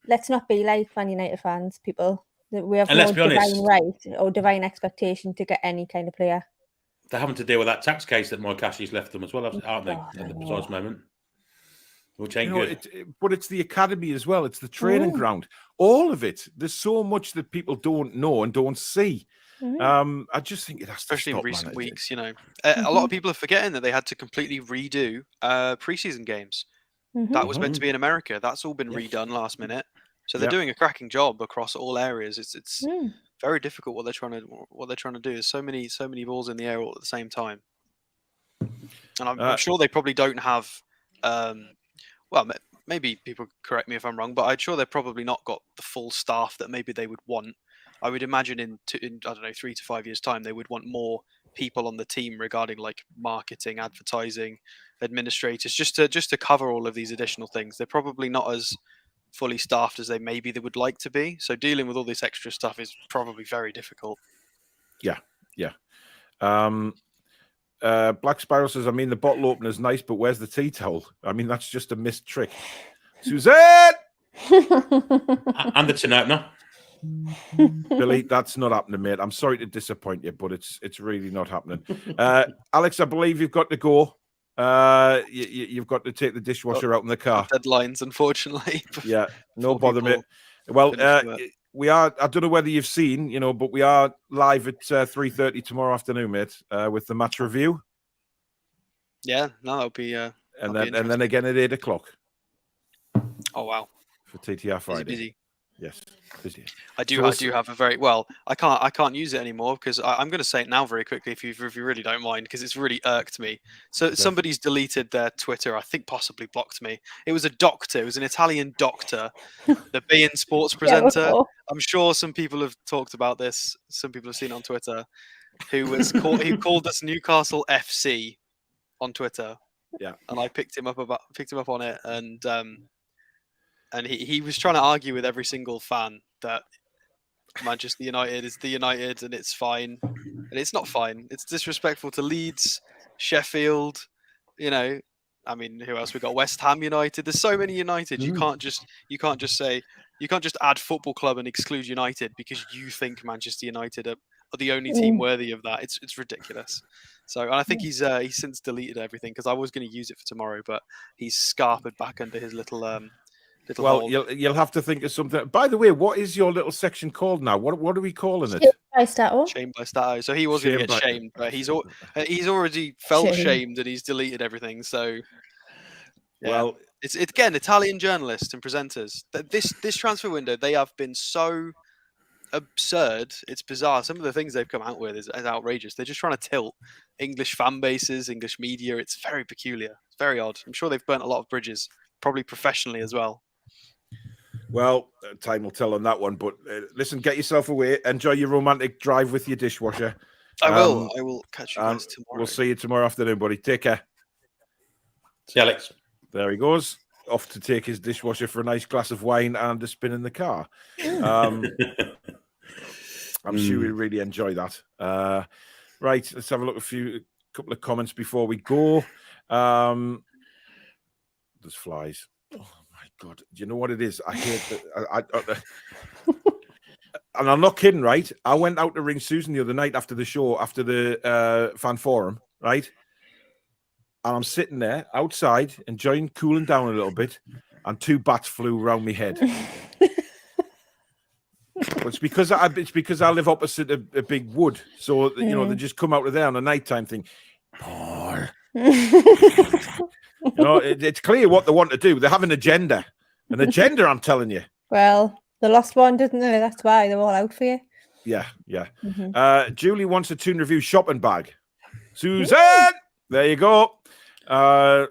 let's not be like Man United fans, people. We have no divine right or divine expectation to get any kind of player. They're having to deal with that tax case that Mike Ashley's left them as well, aren't they? At the precise moment, which ain't good. But it's the academy as well. It's the training ground. All of it. There's so much that people don't know and don't see. I just think it has to especially stop, in recent man. weeks. A lot of people are forgetting that they had to completely redo preseason games. That was meant to be in America. That's all been redone last minute. So they're doing a cracking job across all areas. It's very difficult what they're trying to do. There's so many balls in the air all at the same time, and I'm sure they probably don't have. Maybe people correct me if I'm wrong, but I'm sure they've probably not got the full staff that maybe they would want. I would imagine in I don't know 3 to 5 years' time they would want more people on the team regarding like marketing, advertising, administrators, just to cover all of these additional things. They're probably not as fully staffed as they would like to be. So dealing with all this extra stuff is probably very difficult. Yeah. Black Spiral says, I mean, the bottle opener's nice, but where's the tea towel? I mean, that's just a missed trick. Suzette! And the tin opener. Billy, that's not happening, mate. I'm sorry to disappoint you, but it's really not happening. Alex, I believe you've got to go. You've got to take the dishwasher out in the car. Deadlines, unfortunately. Yeah, no before bother, mate. people Well, finish work. we are. I don't know whether you've seen, but we are live at 3:30 tomorrow afternoon, mate, with the match review, Yeah, no, that'll be. and that'll be then again at 8:00 Oh wow, for TTR Friday. busy. Yes, busy. I do So have a very well. I can't use it anymore because I'm going to say it now very quickly if you really don't mind, because it's really irked me. So somebody's deleted their Twitter. I think possibly blocked me. It was a doctor. It was an Italian doctor, the beIN Sports presenter. I'm sure some people have talked about this. Some people have seen it on Twitter. Who called us Newcastle FC on Twitter. Yeah, and I picked him up on it, and he was trying to argue with every single fan that Manchester United is the United and it's fine, and it's not fine. It's disrespectful to Leeds, Sheffield. I mean, who else? We got West Ham United. There's so many United. You can't just add football club and exclude United because you think Manchester United are the only team worthy of that. It's ridiculous. So, and I think he's since deleted everything, because I was going to use it for tomorrow, but he's scarpered back under his little well, hole. you'll have to think of something. By the way, what is your little section called now? What are we calling it? Shame by Stato. So he was going to get shamed, but he's already felt shamed and he's deleted everything. So, yeah. Well, it's again Italian journalists and presenters. This transfer window, they have been so absurd. It's bizarre. Some of the things they've come out with is outrageous. They're just trying to tilt English fan bases, English media. It's very peculiar. It's very odd. I'm sure they've burnt a lot of bridges, probably professionally as well. Well, time will tell on that one. But listen, get yourself away. Enjoy your romantic drive with your dishwasher. I will. I will catch you guys tomorrow. We'll see you tomorrow afternoon, buddy. Take care. See you, Alex. There he goes, off to take his dishwasher for a nice glass of wine and a spin in the car. I'm sure we really enjoy that. Right, let's have a look at a couple of comments before we go. There's flies. Oh my God! Do you know what it is? I hate that. And I'm not kidding, right? I went out to ring Susan the other night after the show, after the fan forum, right? And I'm sitting there outside, enjoying cooling down a little bit, and 2 bats flew around my head. But it's because I live opposite a big wood, so they just come out of there on a nighttime thing. Paul. It's clear what they want to do. They have an agenda. I'm telling you. Well, they lost one, didn't they? That's why they're all out for you. Yeah. Mm-hmm. Julie wants a Toon review shopping bag. Susan, there you go. That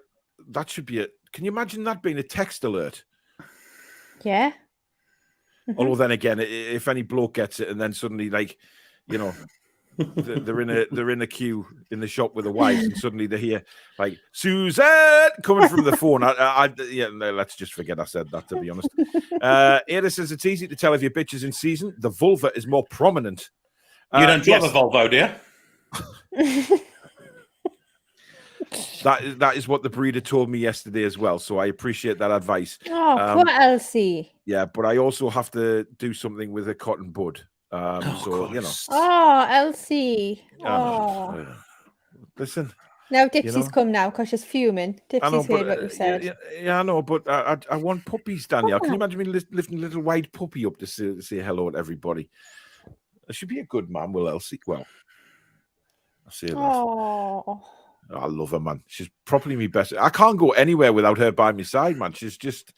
should be it. Can you imagine that being a text alert? Yeah. Although then again, if any bloke gets it and then suddenly, they're in a queue in the shop with the wives, and suddenly they hear like Susan coming from the phone. Let's just forget I said that, to be honest. Ada says it's easy to tell if your bitch is in season. The vulva is more prominent. You don't drive a Volvo, do you? That is what the breeder told me yesterday as well. So I appreciate that advice. Oh, poor Elsie. Yeah, but I also have to do something with a cotton bud. Oh, Elsie. Oh. Listen. Now Dipsy's come now because she's fuming. Dipsy's heard what you said. Yeah, I know, but I want puppies, Danielle. Can you imagine me lifting a little white puppy up to say hello to everybody? She'd be a good man, will Elsie? Well, I'll say that. Oh. I love her, man. She's probably my best. I can't go anywhere without her by my side, man. She's just,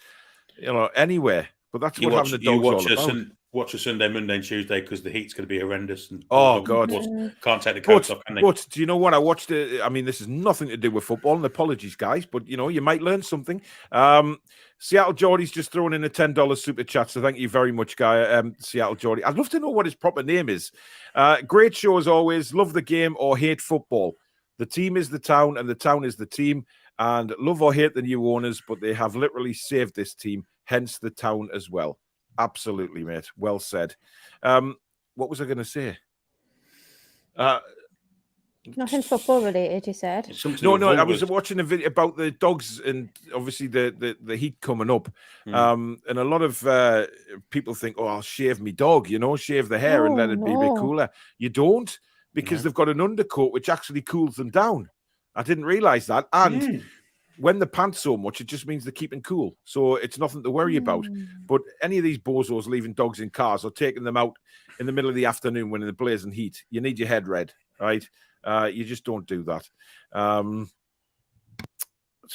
anywhere. But that's what having a dog's all about. Watch a Sunday, Monday, and Tuesday because the heat's going to be horrendous. And God, can't take the coats off, can they? But do you know what? I watched it. I mean, this has nothing to do with football. And apologies, guys, but you might learn something. Seattle Geordie's just throwing in a $10 super chat, so thank you very much, guy. Seattle Geordie. I'd love to know what his proper name is. Great show as always. Love the game or hate football. The team is the town, and the town is the team. And love or hate the new owners, but they have literally saved this team. Hence the town as well. Absolutely, mate. Well said. What was I going to say? Nothing football related, you said. It's something No, to do with I was Rovers. watching a video about the dogs and obviously the heat coming up. And a lot of people think, oh, I'll shave my dog, shave the hair and let it be a bit no. cooler. You don't, because they've got an undercoat which actually cools them down. I didn't realize that. And when the pants so much, it just means they're keeping cool. So it's nothing to worry about. But any of these bozos leaving dogs in cars or taking them out in the middle of the afternoon when in the blazing heat, you need your head red, right? You just don't do that.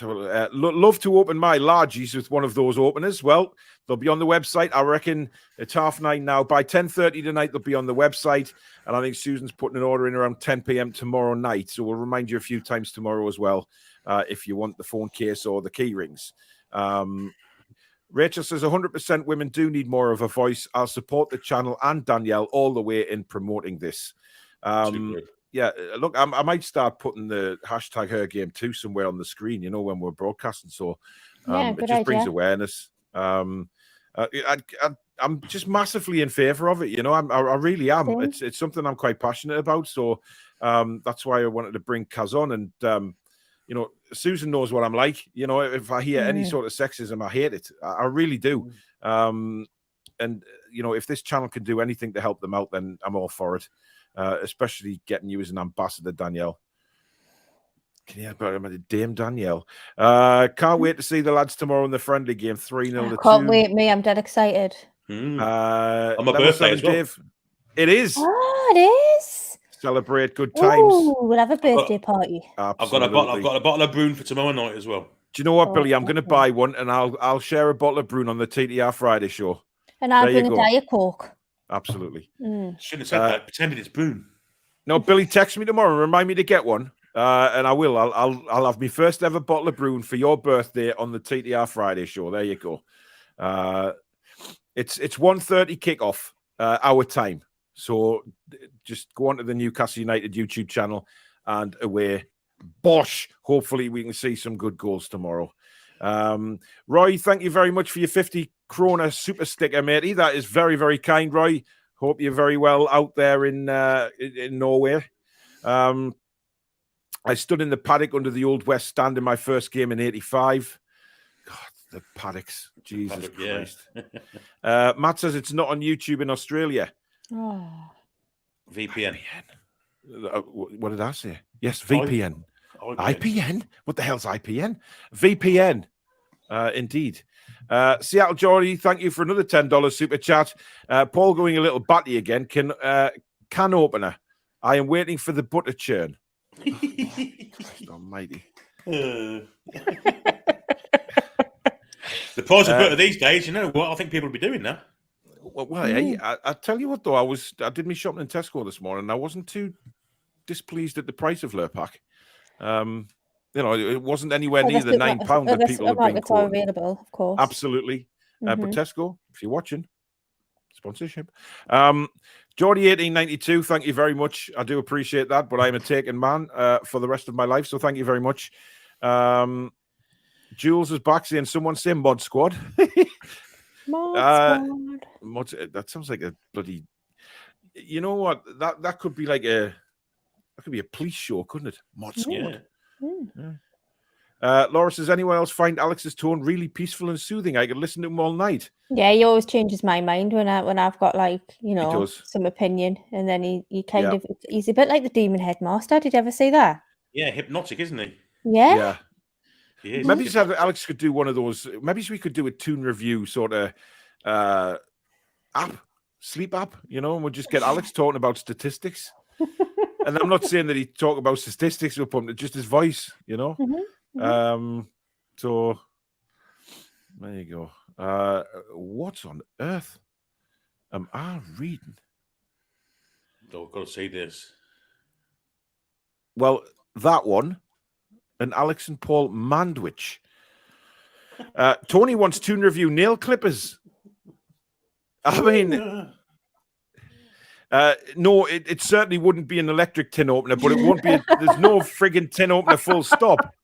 Love to open my largies with one of those openers. Well, they'll be on the website. I reckon it's 9:30 now. By 10:30 tonight, they'll be on the website. And I think Susan's putting an order in around 10 p.m. tomorrow night. So we'll remind you a few times tomorrow as well, if you want the phone case or the key rings. Rachel says 100% women do need more of a voice. I'll support the channel and Danielle all the way in promoting this. Yeah, look, I might start putting the hashtag her game too somewhere on the screen, when we're broadcasting. So it just brings awareness. I'm just massively in favor of it. I really am. It's something I'm quite passionate about. So that's why I wanted to bring Caz on. And, Susan knows what I'm like. If I hear any sort of sexism, I hate it. I really do. And, if this channel can do anything to help them out, then I'm all for it. Especially getting you as an ambassador, Danielle. Can you help out, Dame Danielle? Can't wait to see the lads tomorrow in the friendly game. 3-0 to Can't 2. wait, me. I'm dead excited. On my birthday as well. Dave. It is. Oh, it is. Celebrate good times. Ooh, we'll have a birthday party. Absolutely. I've got a bottle of Brune for tomorrow night as well. Do you know what, Billy? I'm going to buy one, and I'll share a bottle of Brune on the TTR Friday show. And I'll bring a Diet Coke. Absolutely. Shouldn't have said that. Pretended it's Brune. No, Billy, text me tomorrow and remind me to get one, and I will. I'll have my first ever bottle of Brune for your birthday on the TTR Friday show. There you go. It's 1:30 kickoff our time, so just go onto the Newcastle United YouTube channel and away. Bosh! Hopefully, we can see some good goals tomorrow. Roy, thank you very much for your 50 krona super sticker, matey. That is very, very kind, Roy. Hope you're very well out there in Norway. I stood in the paddock under the Old West Stand in my first game in '85. God, the paddocks. Jesus Christ. Yeah. Matt says it's not on YouTube in Australia. Oh. VPN. What did I say? Yes, VPN. IPN? What the hell's IPN? VPN. Indeed. Seattle Geordie, thank you for another $10 super chat. Paul going a little batty again. Can opener. I am waiting for the butter churn. Christ almighty. The price of butter these days, you know what? I think people will be doing that. Well, I tell you what, though, I did my shopping in Tesco this morning, and I wasn't too displeased at the price of Lurpak. It wasn't anywhere near the £9 that people have been quoting. Available, of course. Absolutely. But Tesco, if you're watching, sponsorship. Geordie 1892, thank you very much. I do appreciate that, but I'm a taken man for the rest of my life, so thank you very much. Jules is back saying, someone say Mod Squad. Mod Squad. That sounds like a bloody... You know what? That could be like a police show, couldn't it? Mod Squad. Yeah. Laura says, anyone else find Alex's tone really peaceful and soothing? I could listen to him all night. Yeah, he always changes my mind when I've got some opinion, and then he kind of he's a bit like the Demon Headmaster. Did you ever see that? Yeah, hypnotic, isn't he? Yeah. He is. Maybe Alex could do one of those. Maybe we could do a Toon review sort of sleep app, and we'll just get Alex talking about statistics. And I'm not saying that he talk about statistics with him, just his voice, So there you go. What on earth am I reading? Oh, I've got to see this. Well, that one, and Alex and Paul Mandwich. Tony wants Toon review nail clippers. I mean, no, it certainly wouldn't be an electric tin opener, but it won't be. There's no frigging tin opener full stop.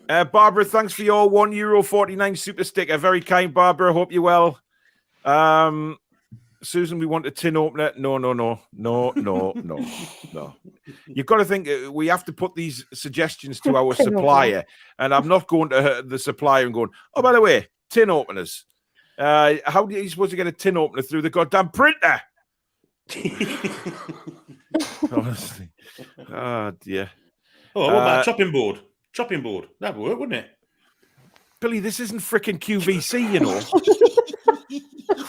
Barbara, thanks for your €1.49 super sticker. Very kind, Barbara. Hope you're well. Susan, we want a tin opener. No. You've got to think we have to put these suggestions to our Tin opener. supplier, and I'm not going to the supplier and going, oh, by the way, tin openers. How are you supposed to get a tin opener through the goddamn printer? Honestly. Oh, dear. Oh, what about a chopping board? Chopping board. That'd work, wouldn't it? Billy, this isn't freaking QVC, you know.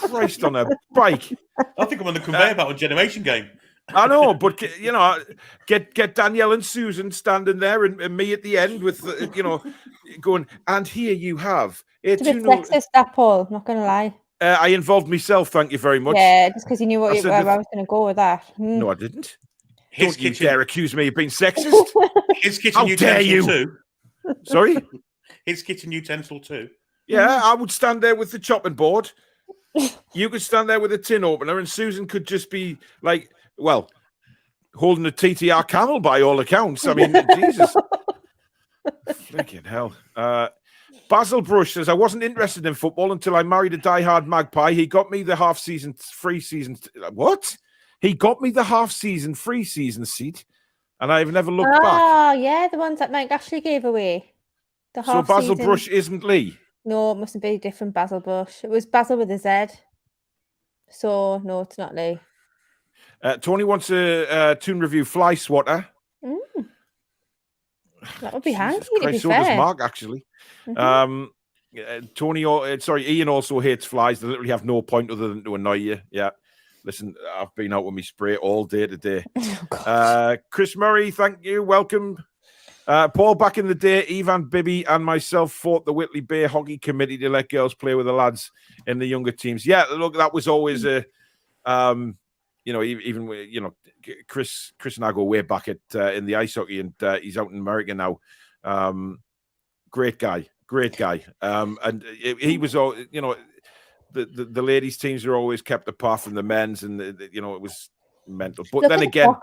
Christ on a bike. I think I'm on the conveyor belt on Generation Game. I know, but you know, get Danielle and Susan standing there, and me at the end with you know, going. And here you have It's a bit sexist, that, Paul. Not gonna lie. I involved myself. Thank you very much. Yeah, just because you knew where I was going to go with that. No, I didn't. His Don't you kitchen. dare accuse me of being sexist. His kitchen How dare utensil you? too. Sorry. His kitchen utensil too. Yeah, I would stand there with the chopping board. You could stand there with a tin opener, and Susan could just be like, well, holding a TTR camel by all accounts. I mean, Jesus. Freaking hell. Basil Brush says, I wasn't interested in football until I married a diehard magpie. He got me the half-season free season. What? He got me the half-season free season seat, and I've never looked back. Oh, yeah, the ones that Mike Ashley gave away. The So Basil half-season. Brush isn't Lee? No, it mustn't be a different Basil Brush. It was Basil with a Z. So, no, it's not Lee. Tony wants a Toon review fly swatter. That would be handy, to be Christ, so does fair. Mark, actually. Ian also hates flies. They literally have no point other than to annoy you. Yeah. Listen, I've been out with me spray all day today. Chris Murray, thank you. Welcome. Paul, back in the day, Ivan Bibby and myself fought the Whitley Bay Hockey Committee to let girls play with the lads in the younger teams. Yeah, look, that was always a, you know, even you know, Chris and I go way back at in the ice hockey, and he's out in America now. Great guy. And he was all, you know, the ladies' teams are always kept apart from the men's, and you know, it was mental. But Look then at again,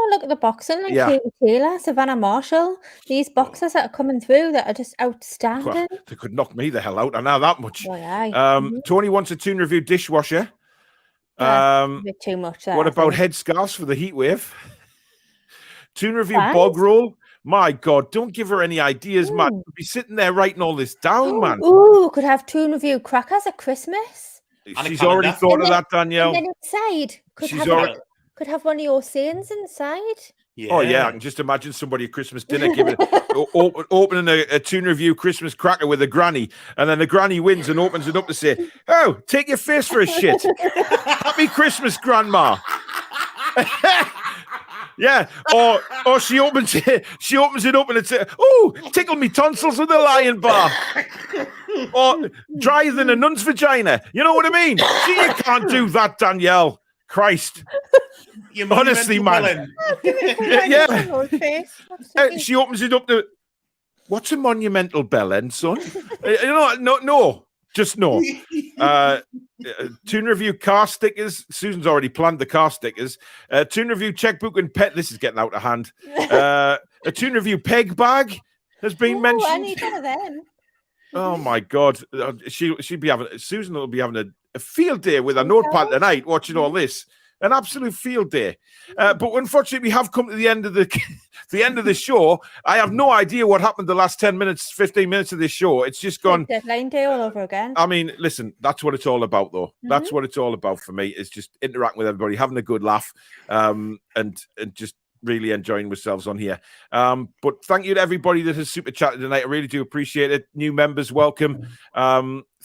look at the boxing, like Yeah. Katie Taylor, Savannah Marshall, these boxers that are coming through that are just outstanding. well, they could knock me the hell out. I know that much. Well, aye. Tony wants a Toon review dishwasher. That's a bit too much. What I about think. headscarves for the heat wave? Toon review Right. bog roll. My God, don't give her any ideas, man. You'll be sitting there writing all this down, man. Ooh, could have Toon review crackers at Christmas. And a She's calendar. already thought of And that, Danielle. And then inside, She's already. could have one of your sayings inside. Yeah. Oh yeah, I can just imagine somebody at Christmas dinner giving opening a Toon review Christmas cracker with a granny, and then the granny wins and opens it up to say, "Oh, take your face for a shit. Happy Christmas, Grandma." Yeah, or she opens it up and it says, "Oh, tickle me tonsils with a lion bar," or drier than a nun's vagina. You know what I mean? You can't do that, Danielle. Christ. Your Honestly, monumental man. bellend. She opens it up to, what's a monumental bellend, son? No, just no. Toon review car stickers. Susan's already planned the car stickers. Toon review checkbook and pet. This is getting out of hand. A Toon review peg bag has been I mentioned. need one of them. Oh my God, she'd be having. Susan will be having a field day with a notepad tonight, watching all this. An absolute field day. But unfortunately, we have come to the end of the show. I have no idea what happened the last 10 minutes, 15 minutes of this show. It's just gone. Deadline day all over again. I mean, listen, that's what it's all about, though. That's what it's all about for me. Is just interacting with everybody, having a good laugh, and just really enjoying ourselves on here. But thank you to everybody that has super chatted tonight. I really do appreciate it. New members, welcome.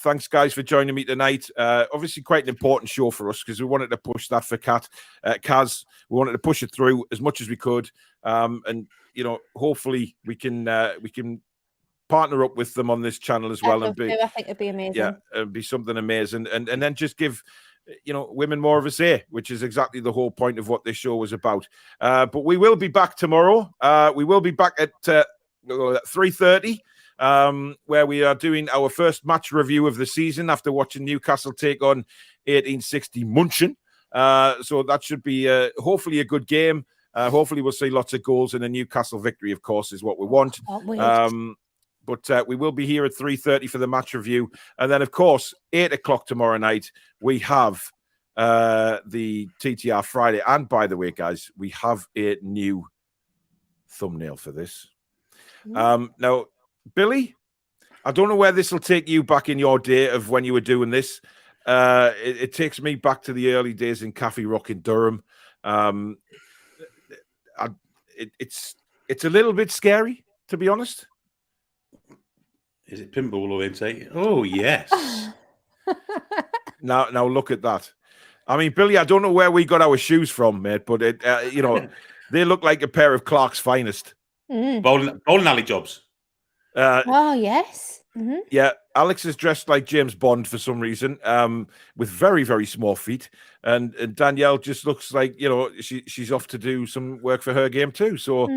Thanks, guys, for joining me tonight. Obviously, quite an important show for us because we wanted to push that for Caz. We wanted to push it through as much as we could, and you know, hopefully, we can partner up with them on this channel as well. I think it'd be amazing. Yeah, it'd be something amazing, and then just give, you know, women more of a say, which is exactly the whole point of what this show was about. But we will be back tomorrow. We will be back at 3:30. Where we are doing our first match review of the season after watching Newcastle take on 1860 Munchen. So that should be hopefully a good game. Hopefully we'll see lots of goals and a Newcastle victory, of course, is what we want. But we will be here at 3:30 for the match review. And then, of course, 8 o'clock tomorrow night, we have the TTR Friday. And by the way, guys, we have a new thumbnail for this. Now, Billy, I don't know where this will take you back in your day of when you were doing this. It takes me back to the early days in Cafe Rock in Durham. It's a little bit scary, to be honest. Is it pinball or intake? Oh, yes. Now look at that. I mean, Billy, I don't know where we got our shoes from, mate, but they look like a pair of Clark's finest. Bowling alley jobs. Oh, yes. Yeah, Alex is dressed like James Bond for some reason, with very, very small feet. And Danielle just looks like, she's off to do some work for her game too. So,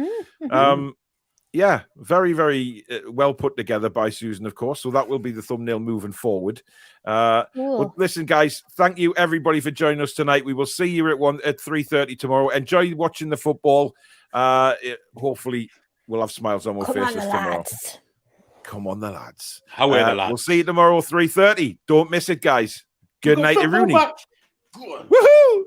yeah, very, very well put together by Susan, of course. So that will be the thumbnail moving forward. But listen, guys, thank you everybody for joining us tonight. We will see you at 3:30 tomorrow. Enjoy watching the football. Hopefully, we'll have smiles on our faces tomorrow. Come on, the lads. How are the lads? We'll see you tomorrow, 3:30. Don't miss it, guys. Good night, Rooney. Woohoo!